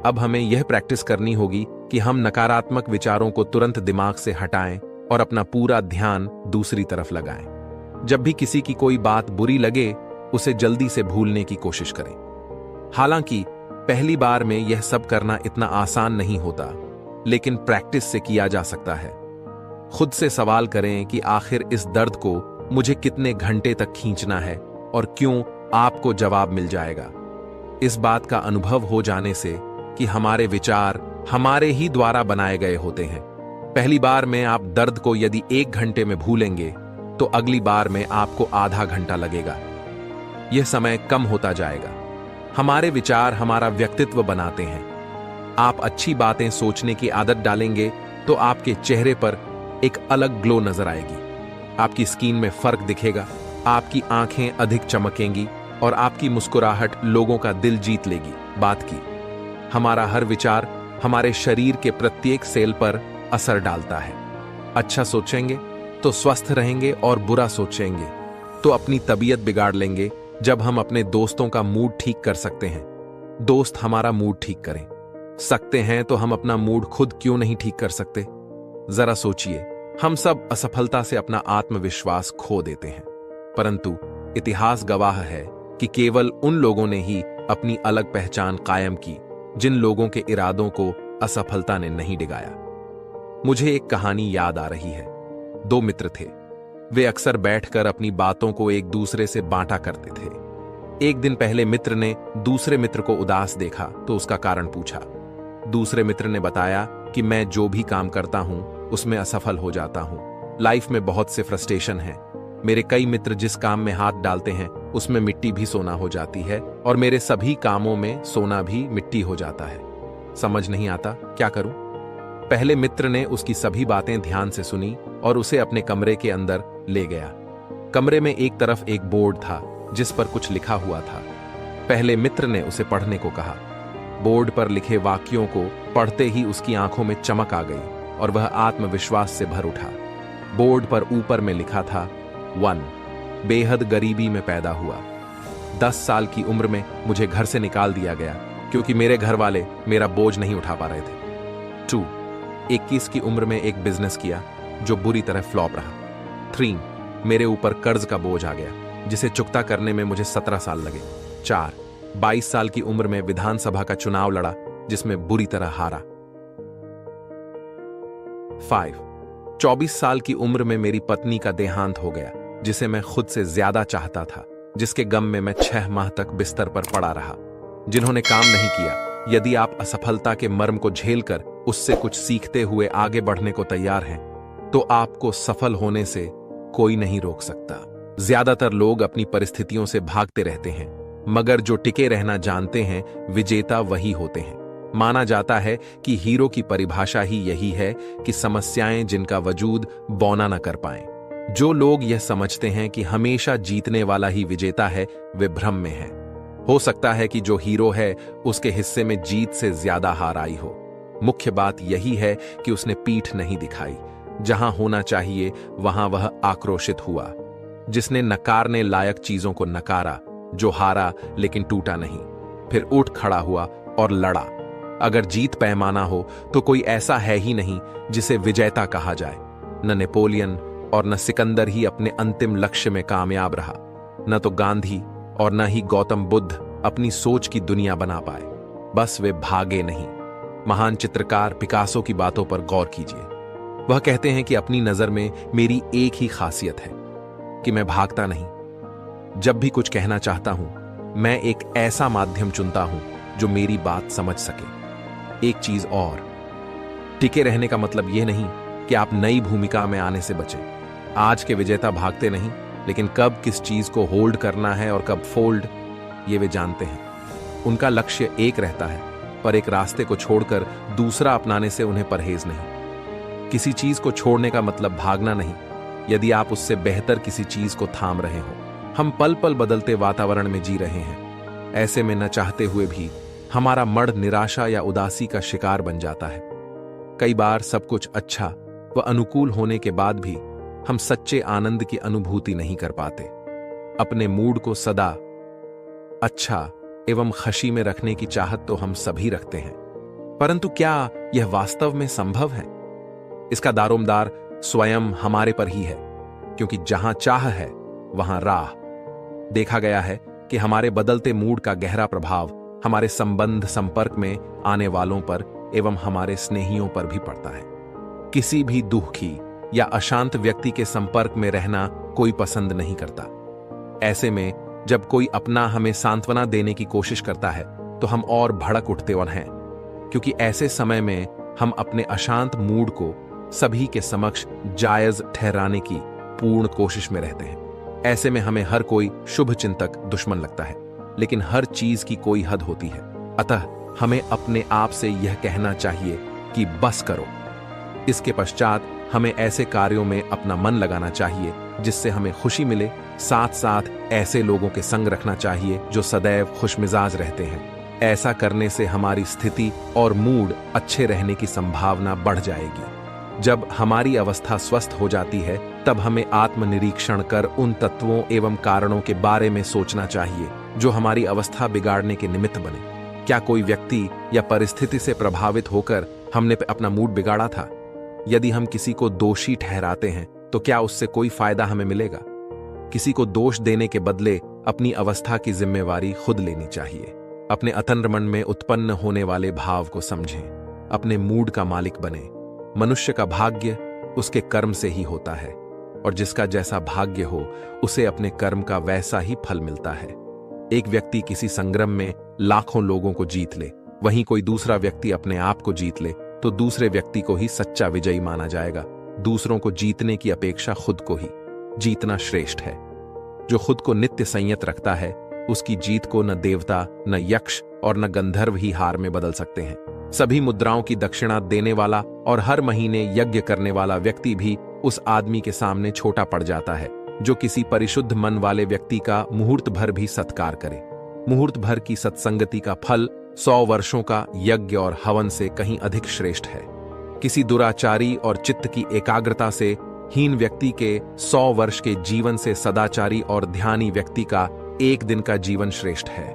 अब हमें यह प्रैक्टिस करनी होगी कि हम नकारात्मक विचारों को तुरंत दिमाग से हटाएं और अपना पूरा ध्यान दूसरी तरफ लगाएं। जब भी किसी की कोई बात बुरी लगे, उसे जल्दी से भूलने की कोशिश करें। हालांकि पहली बार में यह सब करना इतना आसान नहीं होता, लेकिन प्रैक्टिस से किया जा सकता है। खुद से सवाल करें कि आखिर इस दर्द को मुझे कितने घंटे तक खींचना है, और क्यों आपको जवाब मिल जाएगा। इस बात का अनुभव हो जाने से कि हमारे विचार हमारे ही द्वारा बनाए गए होते हैं। पहली बार में आप दर्द को यदि 1 घंटे में भूलेंगे, तो अगली बार में आपको आधा घंटा लगेगा। यह समय कम होता जाएगा। हमारे विचार हमारा व्यक्तित्व बनाते हैं। आप अच्छी बातें सोचने की आदत डालेंगे तो आपके चेहरे पर एक अलग ग्लो नजर आएगी। आपकी स्किन में फर्क दिखेगा, आपकी आंखें अधिक चमकेंगी और आपकी मुस्कुराहट लोगों का दिल जीत लेगी। बात की, हमारा हर विचार हमारे शरीर के प्रत्येक सेल पर असर डालता है। अच्छा सोचेंगे तो स्वस्थ रहेंगे, और बुरा सोचेंगे तो अपनी तबीयत बिगाड़ लेंगे। जब हम अपने दोस्तों का मूड ठीक कर सकते हैं, दोस्त हमारा मूड ठीक करें सकते हैं, तो हम अपना मूड खुद क्यों नहीं ठीक कर सकते? जरा सोचिए, हम सब असफलता से अपना आत्मविश्वास खो देते हैं, परंतु इतिहास गवाह है कि केवल उन लोगों ने ही अपनी अलग पहचान कायम की जिन लोगों के इरादों को असफलता ने नहीं डिगाया। मुझे एक कहानी याद आ रही है। 2 मित्र थे। वे अक्सर बैठकर अपनी बातों को एक दूसरे से बांटा करते थे। एक दिन पहले मित्र ने दूसरे मित्र को उदास देखा तो उसका कारण पूछा। दूसरे मित्र ने बताया कि मैं जो भी काम करता हूं उसमें असफल हो जाता हूं। लाइफ में बहुत से फ्रस्ट्रेशन है। मेरे कई मित्र जिस काम में हाथ डालते हैं उसमें मिट्टी भी सोना हो जाती है, और मेरे सभी कामों में सोना भी मिट्टी हो जाता है। समझ नहीं आता क्या करूं? पहले मित्र ने उसकी सभी बातें ध्यान से सुनी और उसे अपने कमरे के अंदर ले गया। कमरे में एक तरफ एक बोर्ड था जिस पर कुछ लिखा हुआ था। पहले मित्र ने उसे पढ़ने को कहा। बोर्ड पर लिखे वाक्यों को पढ़ते ही उसकी आंखों में चमक आ गई और वह आत्मविश्वास से भर उठा। बोर्ड पर ऊपर में लिखा था 1, बेहद गरीबी में पैदा हुआ। 10 साल की उम्र में मुझे घर से निकाल दिया गया क्योंकि मेरे घर वाले मेरा बोझ नहीं उठा पा रहे थे। 2, 21 की उम्र में एक बिजनेस किया जो बुरी तरह फ्लॉप रहा। 3, मेरे ऊपर कर्ज का बोझ आ गया जिसे चुकता करने में मुझे 17 साल लगे। 4, 22 साल की उम्र में विधानसभा का चुनाव लड़ा जिसमें बुरी तरह हारा। 5, 24 साल की उम्र में मेरी पत्नी का देहांत हो गया जिसे मैं खुद से ज्यादा चाहता था, जिसके गम में मैं 6 माह तक बिस्तर पर पड़ा रहा। जिन्होंने काम नहीं किया, यदि आप असफलता के मर्म को झेलकर उससे कुछ सीखते हुए आगे बढ़ने को तैयार हैं, तो आपको सफल होने से कोई नहीं रोक सकता। ज्यादातर लोग अपनी परिस्थितियों से भागते रहते हैं, मगर जो टिके रहना जानते हैं विजेता वही होते हैं। माना जाता है कि हीरो की परिभाषा ही यही है कि समस्याएं जिनका वजूद बौना न कर पाएं। जो लोग यह समझते हैं कि हमेशा जीतने वाला ही विजेता है, वे भ्रम में हैं। हो सकता है कि जो हीरो है उसके हिस्से में जीत से ज्यादा हार आई हो। मुख्य बात यही है कि उसने पीठ नहीं दिखाई। जहां होना चाहिए वहां वह आक्रोशित हुआ। जिसने नकारने लायक चीजों को नकारा, जो हारा लेकिन टूटा नहीं, फिर उठ खड़ा हुआ और लड़ा। अगर जीत पैमाना हो तो कोई ऐसा है ही नहीं जिसे विजेता कहा जाए। न नेपोलियन और न सिकंदर ही अपने अंतिम लक्ष्य में कामयाब रहा। न तो गांधी और न ही गौतम बुद्ध अपनी सोच की दुनिया बना पाए। बस वे भागे नहीं। महान चित्रकार पिकासो की बातों पर गौर कीजिए। वह कहते हैं कि अपनी नजर में मेरी एक ही खासियत है कि मैं भागता नहीं। जब भी कुछ कहना चाहता हूं, मैं एक ऐसा माध्यम चुनता हूं जो मेरी बात समझ सके। एक चीज और, टिके रहने का मतलब यह नहीं कि आप नई भूमिका में आने से बचें। आज के विजेता भागते नहीं, लेकिन कब किस चीज को होल्ड करना है और कब फोल्ड, ये वे जानते हैं। उनका लक्ष्य एक रहता है, पर एक रास्ते को छोड़कर दूसरा अपनाने से उन्हें परहेज नहीं। किसी चीज को छोड़ने का मतलब भागना नहीं, यदि आप उससे बेहतर किसी चीज को थाम रहे हो। हम पल पल बदलते वातावरण में जी रहे हैं। ऐसे में न चाहते हुए भी हमारा मर्द निराशा या उदासी का शिकार बन जाता है। कई बार सब कुछ अच्छा, व अनुकूल होने के बाद भी हम सच्चे आनंद की अनुभूति नहीं कर पाते। अपने मूड को सदा अच्छा एवं खुशी में रखने की चाहत तो हम सभी रखते हैं, परंतु क्या यह वास्तव में संभव है? इसका दारोमदार स्वयं हमारे पर ही है, क्योंकि जहां चाह है वहां राह। देखा गया है कि हमारे बदलते मूड का गहरा प्रभाव हमारे संबंध संपर्क में आने वालों पर एवं हमारे स्नेहियों पर भी पड़ता है। किसी भी दुखी या अशांत व्यक्ति के संपर्क में रहना कोई पसंद नहीं करता। ऐसे में जब कोई अपना हमें सांत्वना देने की कोशिश करता है तो हम और भड़क उठते हैं, क्योंकि ऐसे समय में हम अपने अशांत मूड को सभी के समक्ष जायज ठहराने की पूर्ण कोशिश में रहते हैं। ऐसे में हमें हर कोई शुभ चिंतक दुश्मन लगता है, लेकिन हर चीज की कोई हद होती है। अतः हमें अपने आप से यह कहना चाहिए कि बस करो। इसके पश्चात हमें ऐसे कार्यों में अपना मन लगाना चाहिए जिससे हमें खुशी मिले। साथ साथ ऐसे लोगों के संग रखना चाहिए जो सदैव खुशमिजाज रहते हैं। ऐसा करने से हमारी स्थिति और मूड अच्छे रहने की संभावना बढ़ जाएगी। जब हमारी अवस्था स्वस्थ हो जाती है तब हमें आत्मनिरीक्षण कर उन तत्वों एवं कारणों के बारे में सोचना चाहिए जो हमारी अवस्था बिगाड़ने के निमित्त बने। क्या कोई व्यक्ति या परिस्थिति से प्रभावित होकर हमने अपना मूड बिगाड़ा था? यदि हम किसी को दोषी ठहराते हैं तो क्या उससे कोई फायदा हमें मिलेगा? किसी को दोष देने के बदले अपनी अवस्था की जिम्मेवारी खुद लेनी चाहिए। अपने अतंद्र मन में उत्पन्न होने वाले भाव को समझें, अपने मूड का मालिक बने। मनुष्य का भाग्य उसके कर्म से ही होता है, और जिसका जैसा भाग्य हो उसे अपने कर्म का वैसा ही फल मिलता है। एक व्यक्ति किसी संग्राम में लाखों लोगों को जीत ले, वहीं कोई दूसरा व्यक्ति अपने आप को जीत ले तो दूसरे व्यक्ति को ही सच्चा विजयी माना जाएगा। दूसरों को जीतने की अपेक्षा खुद को ही जीतना श्रेष्ठ है। जो खुद को नित्य संयत रखता है उसकी जीत को न देवता, न यक्ष और न गंधर्व ही हार में बदल सकते हैं। सभी मुद्राओं की दक्षिणा देने वाला और हर महीने यज्ञ करने वाला व्यक्ति भी उस आदमी के सामने छोटा पड़ जाता है जो किसी परिशुद्ध मन वाले व्यक्ति का मुहूर्त भर भी सत्कार करे। मुहूर्त भर की सत्संगति का फल 100 वर्षों का यज्ञ और हवन से कहीं अधिक श्रेष्ठ है। किसी दुराचारी और चित्त की एकाग्रता से हीन व्यक्ति के 100 वर्ष के जीवन से सदाचारी और ध्यानी व्यक्ति का एक दिन का जीवन श्रेष्ठ है।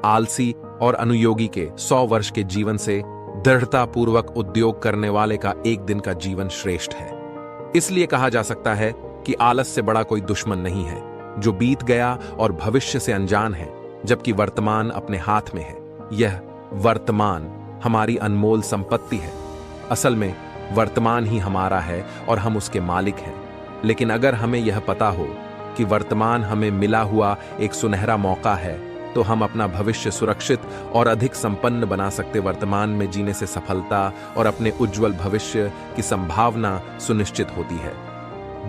आलसी और अनुयोगी के 100 वर्ष के जीवन से दृढ़तापूर्वक उद्योग करने वाले का एक दिन का जीवन श्रेष्ठ है। इसलिए कहा जा सकता है कि आलस से बड़ा कोई दुश्मन नहीं है जो बीत गया और भविष्य से अनजान है, जबकि वर्तमान अपने हाथ में है। यह वर्तमान हमारी अनमोल संपत्ति है। असल में वर्तमान ही हमारा है और हम उसके मालिक हैं। लेकिन अगर हमें यह पता हो कि वर्तमान हमें मिला हुआ एक सुनहरा मौका है तो हम अपना भविष्य सुरक्षित और अधिक संपन्न बना सकते। वर्तमान में जीने से सफलता और अपने उज्जवल भविष्य की संभावना सुनिश्चित होती है।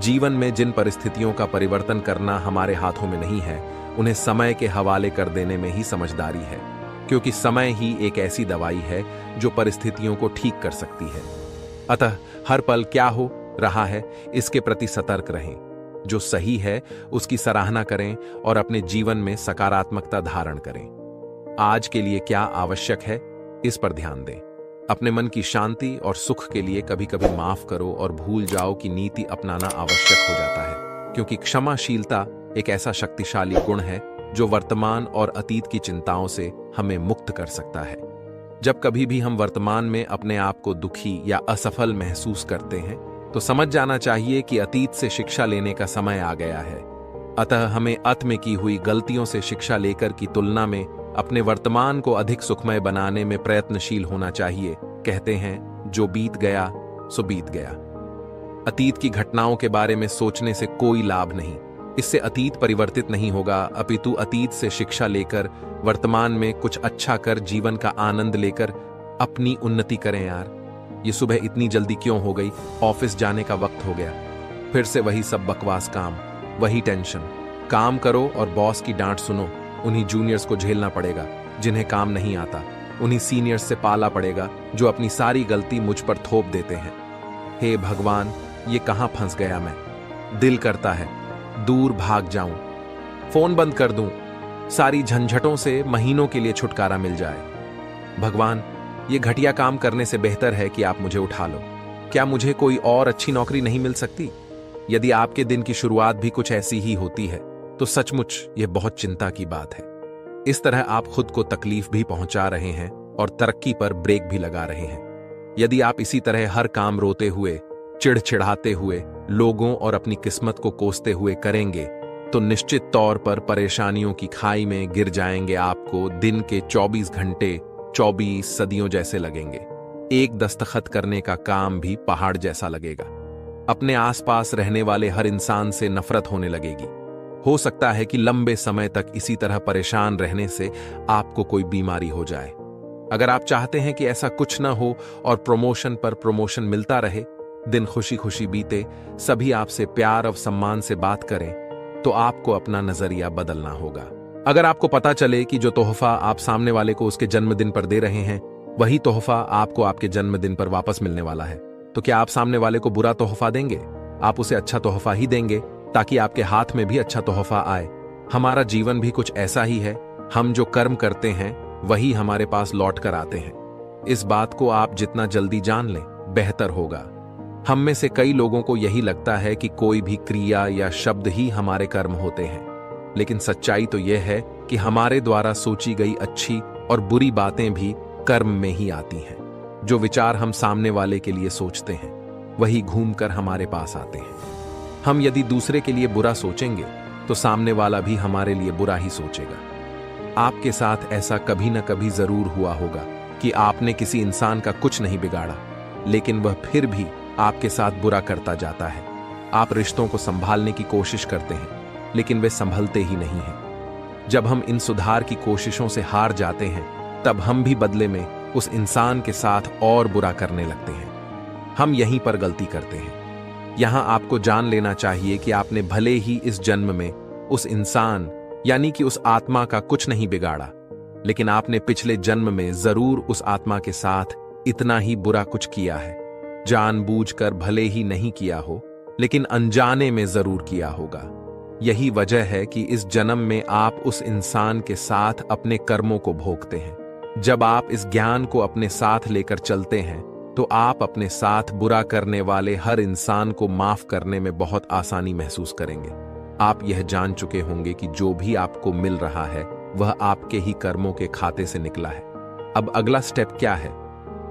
जीवन में जिन परिस्थितियों का परिवर्तन करना हमारे हाथों में नहीं है उन्हें समय के हवाले कर देने में ही समझदारी है, क्योंकि समय ही एक ऐसी दवाई है जो परिस्थितियों को ठीक कर सकती है। अतः हर पल क्या हो रहा है इसके प्रति सतर्क रहें। जो सही है उसकी सराहना करें और अपने जीवन में सकारात्मकता धारण करें। आज के लिए क्या आवश्यक है इस पर ध्यान दें। अपने मन की शांति और सुख के लिए कभी कभी माफ करो और भूल जाओ की नीति अपनाना आवश्यक हो जाता है, क्योंकि क्षमाशीलता एक ऐसा शक्तिशाली गुण है जो वर्तमान और अतीत की चिंताओं से हमें मुक्त कर सकता है। जब कभी भी हम वर्तमान में अपने आप को दुखी या असफल महसूस करते हैं तो समझ जाना चाहिए कि अतीत से शिक्षा लेने का समय आ गया है। अतः हमें अतीत में की हुई गलतियों से शिक्षा लेकर की तुलना में अपने वर्तमान को अधिक सुखमय बनाने में प्रयत्नशील होना चाहिए। कहते हैं जो बीत गया सो बीत गया। अतीत की घटनाओं के बारे में सोचने से कोई लाभ नहीं, इससे अतीत परिवर्तित नहीं होगा, अपितु अतीत से शिक्षा लेकर वर्तमान में कुछ अच्छा कर जीवन का आनंद लेकर अपनी उन्नति करें। यार ये सुबह इतनी जल्दी क्यों हो गई? ऑफिस जाने का वक्त हो गया। फिर से वही सब बकवास काम, वही टेंशन। काम करो और बॉस की डांट सुनो। उन्हीं जूनियर्स को झेलना पड़ेगा जिन्हें काम नहीं आता। उन्हीं सीनियर्स से पाला पड़ेगा जो अपनी सारी गलती मुझ पर थोप देते हैं। हे भगवान, ये कहां फंस गया मैं। दिल करता है दूर भाग जाऊं, फोन बंद कर दूं, सारी झंझटों से महीनों के लिए छुटकारा मिल जाए। भगवान, ये घटिया काम करने से बेहतर है कि आप मुझे उठा लो। क्या मुझे कोई और अच्छी नौकरी नहीं मिल सकती? यदि आपके दिन की शुरुआत भी कुछ ऐसी ही होती है तो सचमुच यह बहुत चिंता की बात है। इस तरह आप खुद को तकलीफ भी पहुंचा रहे हैं और तरक्की पर ब्रेक भी लगा रहे हैं। यदि आप इसी तरह हर काम रोते हुए, चिढ़चिढ़ाते हुए, लोगों और अपनी किस्मत को कोसते हुए करेंगे तो निश्चित तौर पर परेशानियों की खाई में गिर जाएंगे। आपको दिन के 24 घंटे 24 सदियों जैसे लगेंगे। एक दस्तखत करने का काम भी पहाड़ जैसा लगेगा। अपने आसपास रहने वाले हर इंसान से नफरत होने लगेगी। हो सकता है कि लंबे समय तक इसी तरह परेशान रहने से आपको कोई बीमारी हो जाए। अगर आप चाहते हैं कि ऐसा कुछ न हो और प्रमोशन पर प्रमोशन मिलता रहे, दिन खुशी खुशी बीते, सभी आपसे प्यार और सम्मान से बात करें, तो आपको अपना नजरिया बदलना होगा। अगर आपको पता चले कि जो तोहफा आप सामने वाले को उसके जन्मदिन पर दे रहे हैं वही तोहफा आपको आपके जन्मदिन पर वापस मिलने वाला है, तो क्या आप सामने वाले को बुरा तोहफा देंगे? आप उसे अच्छा तोहफा ही देंगे ताकि आपके हाथ में भी अच्छा तोहफा आए। हमारा जीवन भी कुछ ऐसा ही है। हम जो कर्म करते हैं वही हमारे पास लौट कर आते हैं। इस बात को आप जितना जल्दी जान लें बेहतर होगा। हम में से कई लोगों को यही लगता है कि कोई भी क्रिया या शब्द ही हमारे कर्म होते हैं, लेकिन सच्चाई तो यह है कि हमारे द्वारा सोची गई अच्छी और बुरी बातें भी कर्म में ही आती हैं। जो विचार हम सामने वाले के लिए सोचते हैं वही घूमकर हमारे पास आते हैं। हम यदि दूसरे के लिए बुरा सोचेंगे तो सामने वाला भी हमारे लिए बुरा ही सोचेगा। आपके साथ ऐसा कभी न कभी जरूर हुआ होगा कि आपने किसी इंसान का कुछ नहीं बिगाड़ा, लेकिन वह फिर भी आपके साथ बुरा करता जाता है। आप रिश्तों को संभालने की कोशिश करते हैं, लेकिन वे संभलते ही नहीं हैं। जब हम इन सुधार की कोशिशों से हार जाते हैं, तब हम भी बदले में उस इंसान के साथ और बुरा करने लगते हैं। हम यहीं पर गलती करते हैं। यहां आपको जान लेना चाहिए कि आपने भले ही इस जन्म में उस इंसान यानी कि उस आत्मा का कुछ नहीं बिगाड़ा, लेकिन आपने पिछले जन्म में जरूर उस आत्मा के साथ इतना ही बुरा कुछ किया है। जानबूझकर भले ही नहीं किया हो, लेकिन अनजाने में जरूर किया होगा। यही वजह है कि इस जन्म में आप उस इंसान के साथ अपने कर्मों को भोगते हैं। जब आप इस ज्ञान को अपने साथ लेकर चलते हैं तो आप अपने साथ बुरा करने वाले हर इंसान को माफ करने में बहुत आसानी महसूस करेंगे। आप यह जान चुके होंगे कि जो भी आपको मिल रहा है वह आपके ही कर्मों के खाते से निकला है। अब अगला स्टेप क्या है?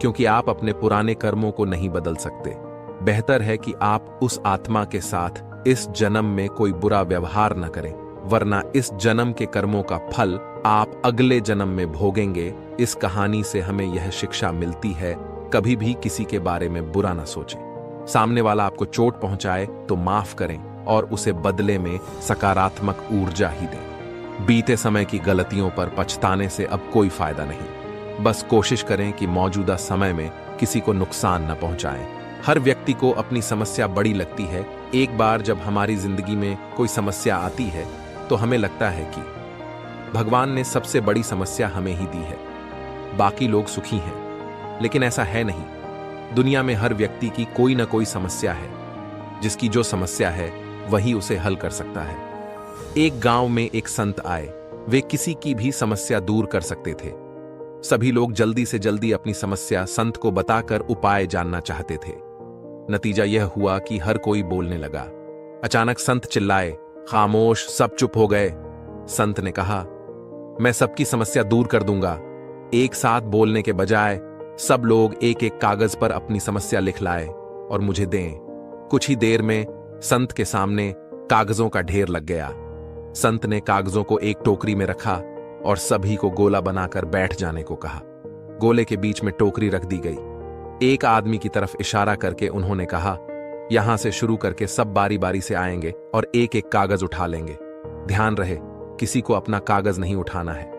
क्योंकि आप अपने पुराने कर्मों को नहीं बदल सकते, बेहतर है कि आप उस आत्मा के साथ इस जन्म में कोई बुरा व्यवहार न करें, वरना इस जन्म के कर्मों का फल आप अगले जन्म में भोगेंगे। इस कहानी से हमें यह शिक्षा मिलती है, कभी भी किसी के बारे में बुरा न सोचें। सामने वाला आपको चोट पहुंचाए तो माफ करें और उसे बदले में सकारात्मक ऊर्जा ही दें। बीते समय की गलतियों पर पछताने से अब कोई फायदा नहीं। बस कोशिश करें कि मौजूदा समय में किसी को नुकसान न पहुंचाएं। हर व्यक्ति को अपनी समस्या बड़ी लगती है। एक बार जब हमारी जिंदगी में कोई समस्या आती है तो हमें लगता है कि भगवान ने सबसे बड़ी समस्या हमें ही दी है, बाकी लोग सुखी हैं। लेकिन ऐसा है नहीं। दुनिया में हर व्यक्ति की कोई ना कोई समस्या है। जिसकी जो समस्या है वही उसे हल कर सकता है। एक गांव में एक संत आए। वे किसी की भी समस्या दूर कर सकते थे। सभी लोग जल्दी से जल्दी अपनी समस्या संत को बताकर उपाय जानना चाहते थे। नतीजा यह हुआ कि हर कोई बोलने लगा। अचानक संत चिल्लाए, खामोश, सब चुप हो गए। संत ने कहा, मैं सबकी समस्या दूर कर दूंगा। एक साथ बोलने के बजाय सब लोग एक एक कागज पर अपनी समस्या लिख लाए और मुझे दें। कुछ ही देर में संत के सामने कागजों का ढेर लग गया। संत ने कागजों को एक टोकरी में रखा और सभी को गोला बनाकर बैठ जाने को कहा। गोले के बीच में टोकरी रख दी गई। एक आदमी की तरफ इशारा करके उन्होंने कहा, यहां से शुरू करके सब बारी बारी से आएंगे और एक एक कागज उठा लेंगे। ध्यान रहे, किसी को अपना कागज नहीं उठाना है।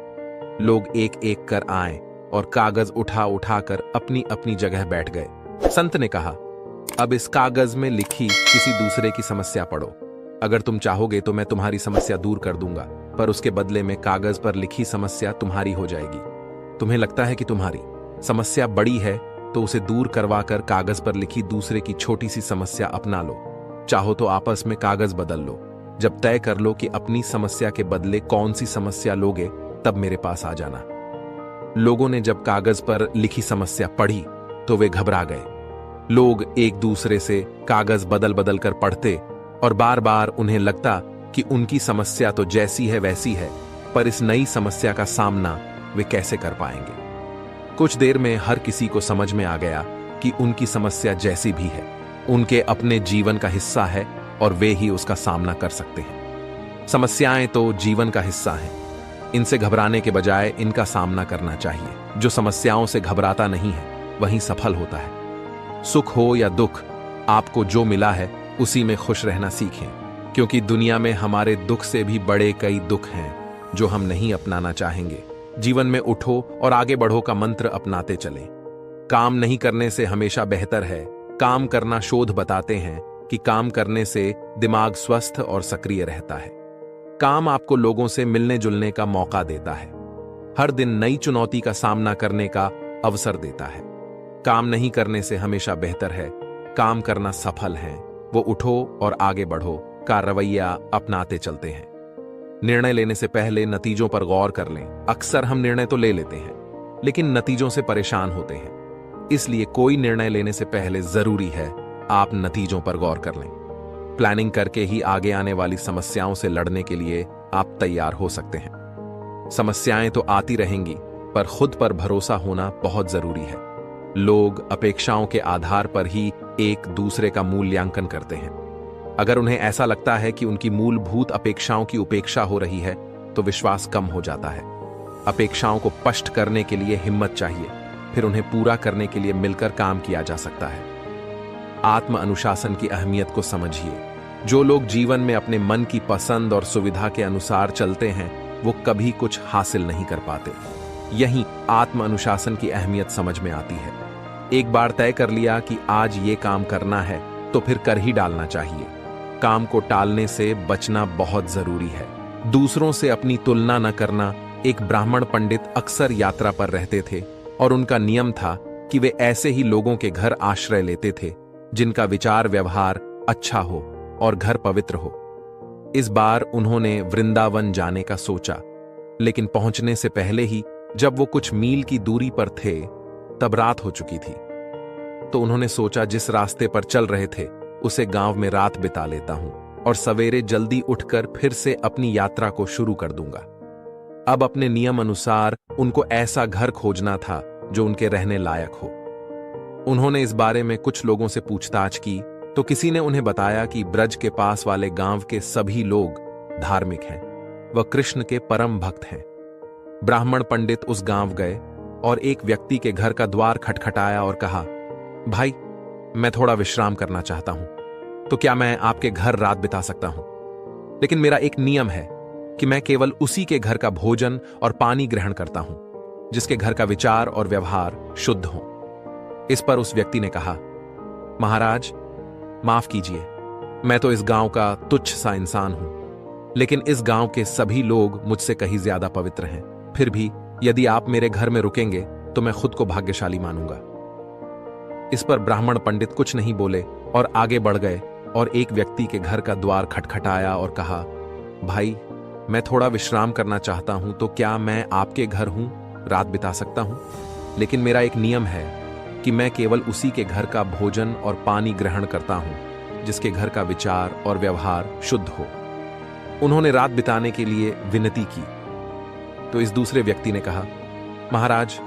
लोग एक एक कर आए और कागज उठा उठाकर अपनी अपनी जगह बैठ गए। संत ने कहा, अब इस कागज में लिखी किसी दूसरे की समस्या पढ़ो। अगर तुम चाहोगे तो मैं तुम्हारी समस्या दूर कर दूंगा, पर उसके बदले में कागज पर लिखी समस्या तुम्हारी हो जाएगी। तुम्हें लगता है कि तुम्हारी समस्या बड़ी है तो उसे दूर करवाकर कागज पर लिखी दूसरे की छोटी सी समस्या अपना लो। चाहो तो आपस में कागज बदल लो। जब तय कर लो कि अपनी समस्या के बदले कौन सी समस्या लोगे, तब मेरे पास आ जाना। लोगों ने जब कागज पर लिखी समस्या पढ़ी तो वे घबरा गए। लोग एक दूसरे से कागज बदल बदल कर पढ़ते और बार बार उन्हें लगता कि उनकी समस्या तो जैसी है वैसी है, पर इस नई समस्या का सामना वे कैसे कर पाएंगे। कुछ देर में हर किसी को समझ में आ गया कि उनकी समस्या जैसी भी है, उनके अपने जीवन का हिस्सा है और वे ही उसका सामना कर सकते हैं। समस्याएं तो जीवन का हिस्सा हैं। इनसे घबराने के बजाय इनका सामना करना चाहिए। जो समस्याओं से घबराता नहीं है वही सफल होता है। सुख हो या दुख, आपको जो मिला है उसी में खुश रहना सीखें, क्योंकि दुनिया में हमारे दुख से भी बड़े कई दुख हैं जो हम नहीं अपनाना चाहेंगे। जीवन में उठो और आगे बढ़ो का मंत्र अपनाते चलें। काम नहीं करने से हमेशा बेहतर है काम करना। शोध बताते हैं कि काम करने से दिमाग स्वस्थ और सक्रिय रहता है। काम आपको लोगों से मिलने जुलने का मौका देता है, हर दिन नई चुनौती का सामना करने का अवसर देता है। काम नहीं करने से हमेशा बेहतर है काम करना। सफल है वो उठो और आगे बढ़ो का रवैया अपनाते चलते हैं। निर्णय लेने से पहले नतीजों पर गौर कर लें। अक्सर हम निर्णय तो ले लेते हैं लेकिन नतीजों से परेशान होते हैं, इसलिए कोई निर्णय लेने से पहले जरूरी है आप नतीजों पर गौर कर लें। प्लानिंग करके ही आगे आने वाली समस्याओं से लड़ने के लिए आप तैयार हो सकते हैं। समस्याएं तो आती रहेंगी, पर खुद पर भरोसा होना बहुत जरूरी है। लोग अपेक्षाओं के आधार पर ही एक दूसरे का मूल्यांकन करते हैं। अगर उन्हें ऐसा लगता है कि उनकी मूलभूत अपेक्षाओं की उपेक्षा हो रही है तो विश्वास कम हो जाता है। अपेक्षाओं को स्पष्ट करने के लिए हिम्मत चाहिए, फिर उन्हें पूरा करने के लिए मिलकर काम किया जा सकता है। आत्म अनुशासन की अहमियत को समझिए। जो लोग जीवन में अपने मन की पसंद और सुविधा के अनुसार चलते हैं वो कभी कुछ हासिल नहीं कर पाते। यहीं आत्म अनुशासन की अहमियत समझ में आती है। एक बार तय कर लिया कि आज ये काम करना है तो फिर कर ही डालना चाहिए। काम को टालने से बचना बहुत जरूरी है। दूसरों से अपनी तुलना न करना। एक ब्राह्मण पंडित अक्सर यात्रा पर रहते थे और उनका नियम था कि वे ऐसे ही लोगों के घर आश्रय लेते थे जिनका विचार व्यवहार अच्छा हो और घर पवित्र हो। इस बार उन्होंने वृंदावन जाने का सोचा, लेकिन पहुंचने से पहले ही जब वो कुछ मील की दूरी पर थे तब रात हो चुकी थी। तो उन्होंने सोचा जिस रास्ते पर चल रहे थे उसे गांव में रात बिता लेता हूं और सवेरे जल्दी उठकर फिर से अपनी यात्रा को शुरू कर दूंगा। अब अपने नियम अनुसार उनको ऐसा घर खोजना था जो उनके रहने लायक हो। उन्होंने इस बारे में कुछ लोगों से पूछताछ की तो किसी ने उन्हें बताया कि ब्रज के पास वाले गांव के सभी लोग धार्मिक हैं, वह कृष्ण के परम भक्त हैं। ब्राह्मण पंडित उस गांव गए और एक व्यक्ति के घर का द्वार खटखटाया और कहा, भाई मैं थोड़ा विश्राम करना चाहता हूं, तो क्या मैं आपके घर रात बिता सकता हूं? लेकिन मेरा एक नियम है कि मैं केवल उसी के घर का भोजन और पानी ग्रहण करता हूं जिसके घर का विचार और व्यवहार शुद्ध हो। इस पर उस व्यक्ति ने कहा, महाराज माफ कीजिए, मैं तो इस गांव का तुच्छ सा इंसान हूं, लेकिन इस गांव के सभी लोग मुझसे कहीं ज्यादा पवित्र हैं। फिर भी यदि आप मेरे घर में रुकेंगे तो मैं खुद को भाग्यशाली मानूंगा। इस पर ब्राह्मण पंडित कुछ नहीं बोले और आगे बढ़ गए और एक व्यक्ति के घर का द्वार खटखटाया और कहा, भाई मैं थोड़ा विश्राम करना चाहता हूं, तो क्या मैं आपके घर हूं रात बिता सकता हूं? लेकिन मेरा एक नियम है कि मैं केवल उसी के घर का भोजन और पानी ग्रहण करता हूं जिसके घर का विचार और व्यवहार शुद्ध हो। उन्होंने रात बिताने के लिए विनती की तो इस दूसरे व्यक्ति ने कहा, महाराज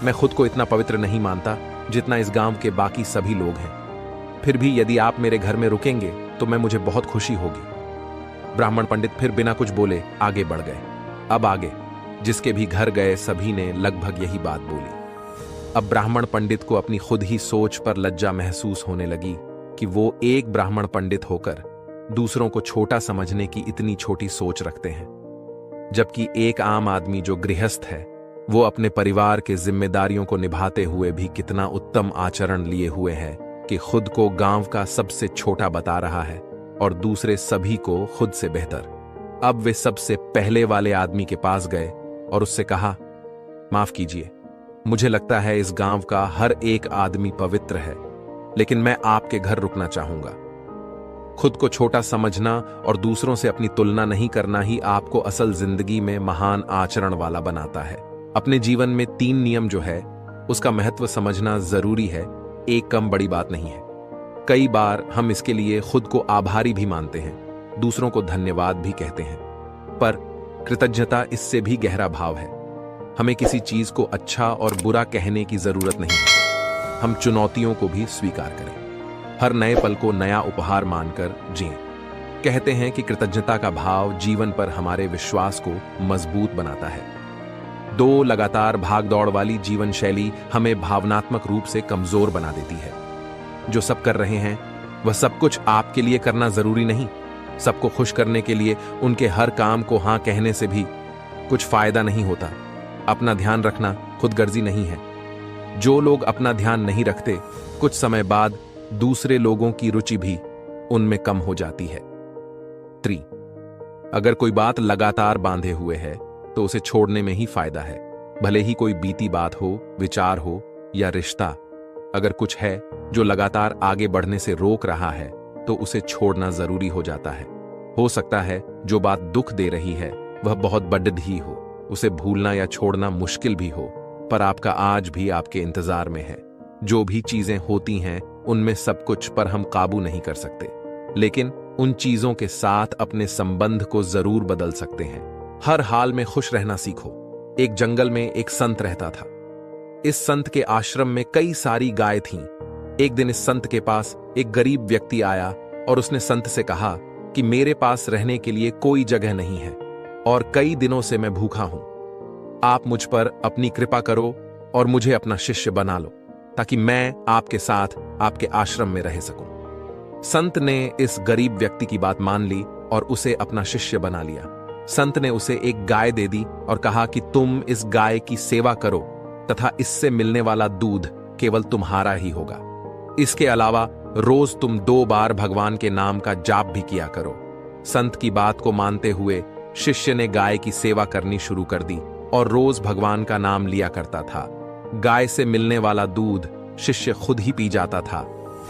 मैं खुद को इतना पवित्र नहीं मानता जितना इस गांव के बाकी सभी लोग हैं। फिर भी यदि आप मेरे घर में रुकेंगे तो मुझे बहुत खुशी होगी। ब्राह्मण पंडित फिर बिना कुछ बोले आगे बढ़ गए। अब आगे जिसके भी घर गए सभी ने लगभग यही बात बोली। अब ब्राह्मण पंडित को अपनी खुद ही सोच पर लज्जा महसूस होने लगी कि वो एक ब्राह्मण पंडित होकर दूसरों को छोटा समझने की इतनी छोटी सोच रखते हैं, जबकि एक आम आदमी जो गृहस्थ है वो अपने परिवार के जिम्मेदारियों को निभाते हुए भी कितना उत्तम आचरण लिए हुए है कि खुद को गांव का सबसे छोटा बता रहा है और दूसरे सभी को खुद से बेहतर। अब वे सबसे पहले वाले आदमी के पास गए और उससे कहा, माफ कीजिए, मुझे लगता है इस गांव का हर एक आदमी पवित्र है, लेकिन मैं आपके घर रुकना चाहूंगा। खुद को छोटा समझना और दूसरों से अपनी तुलना नहीं करना ही आपको असल जिंदगी में महान आचरण वाला बनाता है। अपने जीवन में 3 नियम जो है उसका महत्व समझना जरूरी है, एक कम बड़ी बात नहीं है। कई बार हम इसके लिए खुद को आभारी भी मानते हैं, दूसरों को धन्यवाद भी कहते हैं, पर कृतज्ञता इससे भी गहरा भाव है। हमें किसी चीज को अच्छा और बुरा कहने की जरूरत नहीं है। हम चुनौतियों को भी स्वीकार करें, हर नए पल को नया उपहार मानकर जिएं। कहते हैं कि कृतज्ञता का भाव जीवन पर हमारे विश्वास को मजबूत बनाता है। दो लगातार भागदौड़ वाली जीवन शैली हमें भावनात्मक रूप से कमजोर बना देती है। जो सब कर रहे हैं वह सब कुछ आपके लिए करना जरूरी नहीं। सबको खुश करने के लिए उनके हर काम को हां कहने से भी कुछ फायदा नहीं होता। अपना ध्यान रखना खुदगर्जी नहीं है। जो लोग अपना ध्यान नहीं रखते, कुछ समय बाद दूसरे लोगों की रुचि भी उनमें कम हो जाती है। 3. अगर कोई बात लगातार बांधे हुए है तो उसे छोड़ने में ही फायदा है, भले ही कोई बीती बात हो, विचार हो या रिश्ता। अगर कुछ है जो लगातार आगे बढ़ने से रोक रहा है तो उसे छोड़ना जरूरी हो जाता है। हो सकता है जो बात दुख दे रही है वह बहुत बड़ी हो, उसे भूलना या छोड़ना मुश्किल भी हो, पर आपका आज भी आपके इंतजार में है। जो भी चीजें होती हैं उनमें सब कुछ पर हम काबू नहीं कर सकते, लेकिन उन चीजों के साथ अपने संबंध को जरूर बदल सकते हैं। हर हाल में खुश रहना सीखो। एक जंगल में एक संत रहता था। इस संत के आश्रम में कई सारी गाय थीं। एक दिन इस संत के पास एक गरीब व्यक्ति आया और उसने संत से कहा कि मेरे पास रहने के लिए कोई जगह नहीं है और कई दिनों से मैं भूखा हूं। आप मुझ पर अपनी कृपा करो और मुझे अपना शिष्य बना लो, ताकि मैं आपके साथ आपके आश्रम में रह सकूं। संत ने इस गरीब व्यक्ति की बात मान ली और उसे अपना शिष्य बना लिया। संत ने उसे एक गाय दे दी और कहा कि तुम इस गाय की सेवा करो तथा इससे मिलने वाला दूध केवल तुम्हारा ही होगा। इसके अलावा रोज तुम 2 बार भगवान के नाम का जाप भी किया करो। संत की बात को मानते हुए शिष्य ने गाय की सेवा करनी शुरू कर दी और रोज भगवान का नाम लिया करता था। गाय से मिलने वाला दूध शिष्य खुद ही पी जाता था।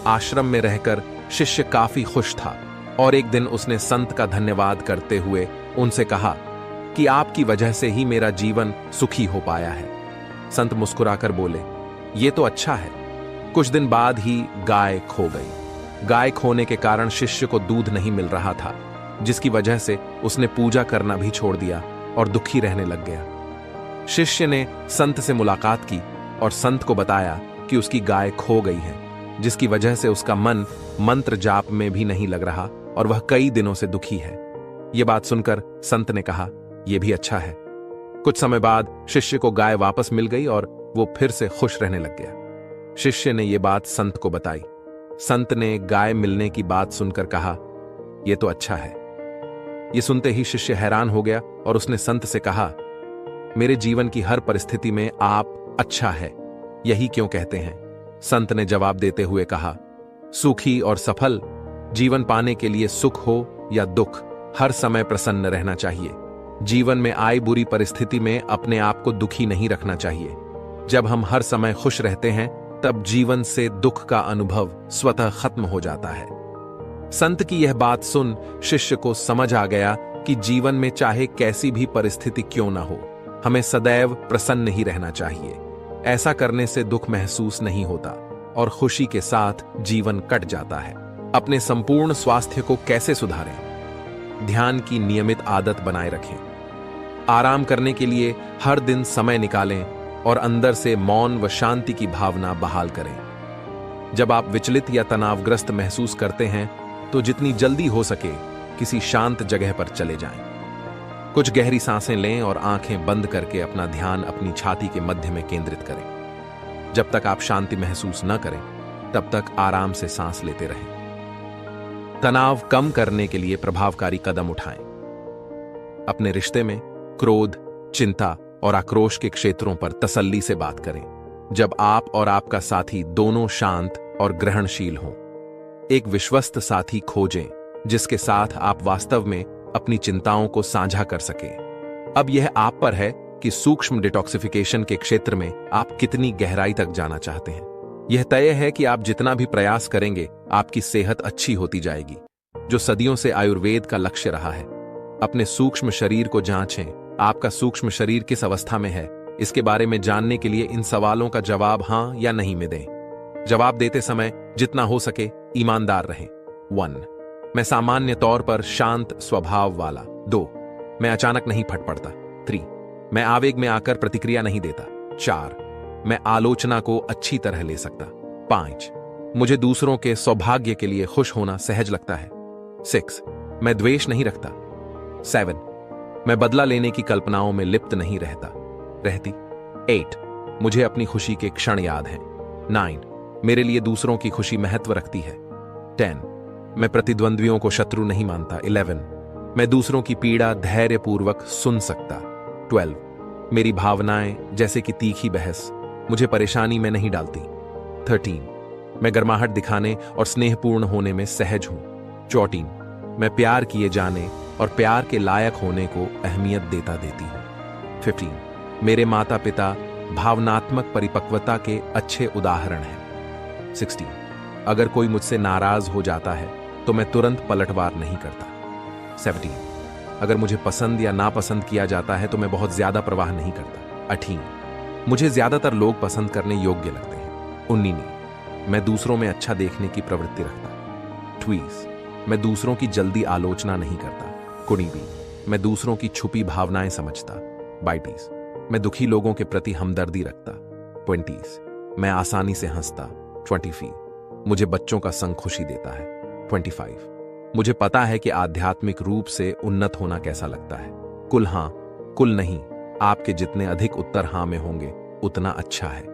आश्रम में रहकर शिष्य काफी खुश था और एक दिन उसने संत का धन्यवाद करते हुए उनसे कहा कि आपकी वजह से ही मेरा जीवन सुखी हो पाया है। संत मुस्कुराकर बोले, ये तो अच्छा है। कुछ दिन बाद ही गाय खो गई। गाय खोने के कारण शिष्य को दूध नहीं मिल रहा था, जिसकी वजह से उसने पूजा करना भी छोड़ दिया और दुखी रहने लग गया। शिष्य ने संत से मुलाकात की और संत को बताया कि उसकी गाय खो गई है, जिसकी वजह से उसका मन मंत्र जाप में भी नहीं लग रहा और वह कई दिनों से दुखी है। यह बात सुनकर संत ने कहा, यह भी अच्छा है। कुछ समय बाद शिष्य को गाय वापस मिल गई और वो फिर से खुश रहने लग गया। शिष्य ने यह बात संत को बताई। संत ने गाय मिलने की बात सुनकर कहा, यह तो अच्छा है। यह सुनते ही शिष्य हैरान हो गया और उसने संत से कहा, मेरे जीवन की हर परिस्थिति में आप अच्छा है, यही क्यों कहते हैं? संत ने जवाब देते हुए कहा, सुखी और सफल जीवन पाने के लिए सुख हो या दुख, हर समय प्रसन्न रहना चाहिए। जीवन में आई बुरी परिस्थिति में अपने आप को दुखी नहीं रखना चाहिए। जब हम हर समय खुश रहते हैं तब जीवन से दुख का अनुभव स्वतः खत्म हो जाता है। संत की यह बात सुन शिष्य को समझ आ गया कि जीवन में चाहे कैसी भी परिस्थिति क्यों ना हो, हमें सदैव प्रसन्न ही रहना चाहिए। ऐसा करने से दुख महसूस नहीं होता और खुशी के साथ जीवन कट जाता है। अपने संपूर्ण स्वास्थ्य को कैसे सुधारें? ध्यान की नियमित आदत बनाए रखें। आराम करने के लिए हर दिन समय निकालें और अंदर से मौन व शांति की भावना बहाल करें। जब आप विचलित या तनावग्रस्त महसूस करते हैं तो जितनी जल्दी हो सके किसी शांत जगह पर चले जाएं। कुछ गहरी सांसें लें और आंखें बंद करके अपना ध्यान अपनी छाती के मध्य में केंद्रित करें। जब तक आप शांति महसूस न करें तब तक आराम से सांस लेते रहें। तनाव कम करने के लिए प्रभावकारी कदम उठाएं। अपने रिश्ते में क्रोध, चिंता और आक्रोश के क्षेत्रों पर तसल्ली से बात करें। जब आप और आपका साथी दोनों शांत और ग्रहणशील हों, एक विश्वस्त साथी खोजें जिसके साथ आप वास्तव में अपनी चिंताओं को साझा कर सकें। अब यह आप पर है कि सूक्ष्म डिटॉक्सिफिकेशन के क्षेत्र में आप कितनी गहराई तक जाना चाहते हैं। यह तय है कि आप जितना भी प्रयास करेंगे आपकी सेहत अच्छी होती जाएगी, जो सदियों से आयुर्वेद का लक्ष्य रहा है। अपने सूक्ष्म शरीर को जांचें। आपका सूक्ष्म शरीर किस अवस्था में है, इसके बारे में जानने के लिए इन सवालों का जवाब हां या नहीं में दें। जवाब देते समय जितना हो सके ईमानदार रहें। 1. मैं सामान्य तौर पर शांत स्वभाव वाला। 2. मैं अचानक नहीं फट पड़ता। 3. मैं आवेग में आकर प्रतिक्रिया नहीं देता। 4. मैं आलोचना को अच्छी तरह ले सकता। 5. मुझे दूसरों के सौभाग्य के लिए खुश होना सहज लगता है। 6. मैं द्वेष नहीं रखता। 7. मैं बदला लेने की कल्पनाओं में लिप्त नहीं रहती। 8. मुझे अपनी खुशी के क्षण याद हैं। 9. मेरे लिए दूसरों की खुशी महत्व रखती है। 10. मैं प्रतिद्वंद्वियों को शत्रु नहीं मानता। 11. मैं दूसरों की पीड़ा धैर्यपूर्वक सुन सकता। 12. मेरी भावनाएं जैसे कि तीखी बहस मुझे परेशानी में नहीं डालती। 13. मैं गर्माहट दिखाने और स्नेहपूर्ण होने में सहज हूं। 14. मैं प्यार किए जाने और प्यार के लायक होने को अहमियत देती हूं। 15. मेरे माता पिता भावनात्मक परिपक्वता के अच्छे उदाहरण हैं। 16. अगर कोई मुझसे नाराज हो जाता है तो मैं तुरंत पलटवार नहीं करता। 17. अगर मुझे पसंद या नापसंद किया जाता है तो मैं बहुत ज्यादा परवाह नहीं करता। 18. मुझे ज्यादातर लोग पसंद करने योग्य लगते हैं। 19. मैं दूसरों में अच्छा देखने की प्रवृत्ति रखता। 20. मैं दूसरों की जल्दी आलोचना नहीं करता। 21. मैं दूसरों की छुपी भावनाएं समझता। 22. मैं दुखी लोगों के प्रति हमदर्दी रखता। 20. मैं आसानी से हंसता। 23. मुझे बच्चों का संग खुशी देता है। 25. मुझे पता है कि आध्यात्मिक रूप से उन्नत होना कैसा लगता है। कुल हां, कुल नहीं, आपके जितने अधिक उत्तर हां में होंगे उतना अच्छा है।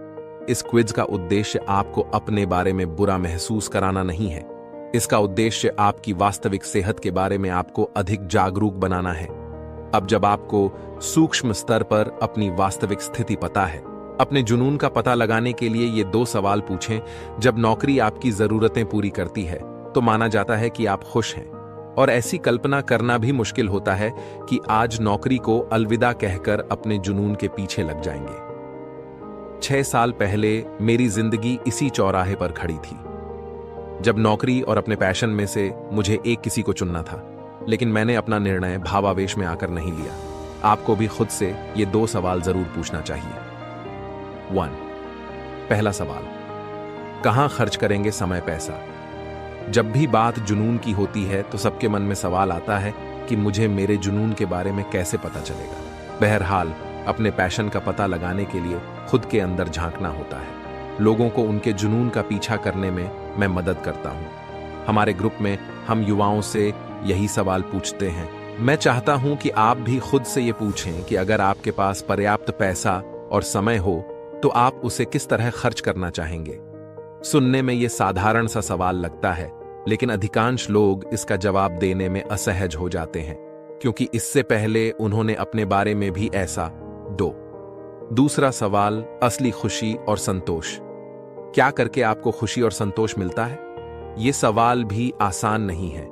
इस क्विज का उद्देश्य आपको अपने बारे में बुरा महसूस कराना नहीं है। इसका उद्देश्य आपकी वास्तविक सेहत के बारे में आपको अधिक जागरूक बनाना है। अब जब आपको सूक्ष्म स्तर पर अपनी वास्तविक स्थिति पता है, अपने जुनून का पता लगाने के लिए ये 2 सवाल पूछें। जब नौकरी आपकी जरूरतें पूरी करती है तो माना जाता है कि आप खुश हैं, और ऐसी कल्पना करना भी मुश्किल होता है कि आज नौकरी को अलविदा कहकर अपने जुनून के पीछे लग जाएंगे। 6 साल पहले मेरी जिंदगी इसी चौराहे पर खड़ी थी, जब नौकरी और अपने पैशन में से मुझे एक किसी को चुनना था, लेकिन मैंने अपना निर्णय भावावेश में आकर नहीं लिया। आपको भी खुद से ये 2 सवाल जरूर पूछना चाहिए। 1. पहला सवाल, कहां खर्च करेंगे समय पैसा? जब भी बात जुनून की होती है तो सबके मन में सवाल आता है कि मुझे मेरे जुनून के बारे में कैसे पता चलेगा। बहरहाल, अपने पैशन का पता लगाने के लिए खुद के अंदर झांकना होता है। लोगों को उनके जुनून का पीछा करने में मैं मदद करता हूं। हमारे ग्रुप में हम युवाओं से यही सवाल पूछते हैं। मैं चाहता हूं कि आप भी खुद से ये पूछें कि अगर आपके पास पर्याप्त पैसा और समय हो तो आप उसे किस तरह खर्च करना चाहेंगे। सुनने में ये साधारण सा सवाल लगता है, लेकिन अधिकांश लोग इसका जवाब देने में असहज हो जाते हैं, क्योंकि इससे पहले उन्होंने अपने बारे में भी ऐसा। 2. दूसरा सवाल, असली खुशी और संतोष। क्या करके आपको खुशी और संतोष मिलता है? ये सवाल भी आसान नहीं है,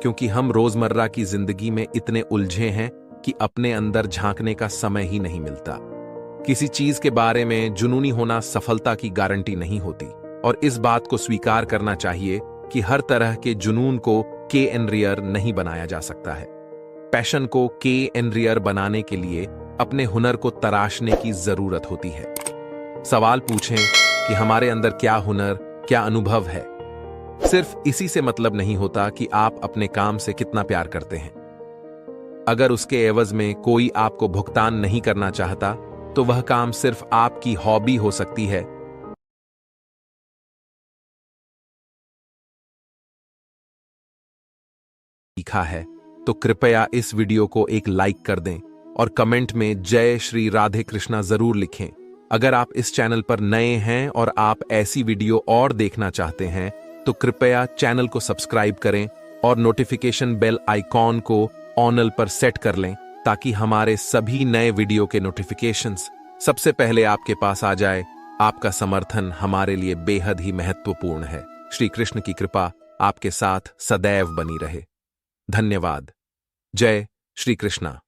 क्योंकि हम रोजमर्रा की जिंदगी में इतने उलझे हैं कि अपने अंदर झांकने का समय ही नहीं मिलता। किसी चीज के बारे में जुनूनी होना सफलता की गारंटी नहीं होती, और इस बात को स्वीकार करना चाहिए कि हर तरह के जुनून को के एन रियर नहीं बनाया जा सकता है। पैशन को के एन रियर बनाने के लिए अपने हुनर को तराशने की जरूरत होती है। सवाल पूछें कि हमारे अंदर क्या हुनर, क्या अनुभव है। सिर्फ इसी से मतलब नहीं होता कि आप अपने काम से कितना प्यार करते हैं। अगर उसके एवज में कोई आपको भुगतान नहीं करना चाहता तो वह काम सिर्फ आपकी हॉबी हो सकती है। सीखा है तो कृपया इस वीडियो को एक लाइक कर दें और कमेंट में जय श्री राधे कृष्णा जरूर लिखें। अगर आप इस चैनल पर नए हैं और आप ऐसी वीडियो और देखना चाहते हैं तो कृपया चैनल को सब्सक्राइब करें और नोटिफिकेशन बेल आइकॉन को ऑनल पर सेट कर लें, ताकि हमारे सभी नए वीडियो के नोटिफिकेशंस सबसे पहले आपके पास आ जाए। आपका समर्थन हमारे लिए बेहद ही महत्वपूर्ण है। श्री कृष्ण की कृपा आपके साथ सदैव बनी रहे। धन्यवाद। जय श्री कृष्णा।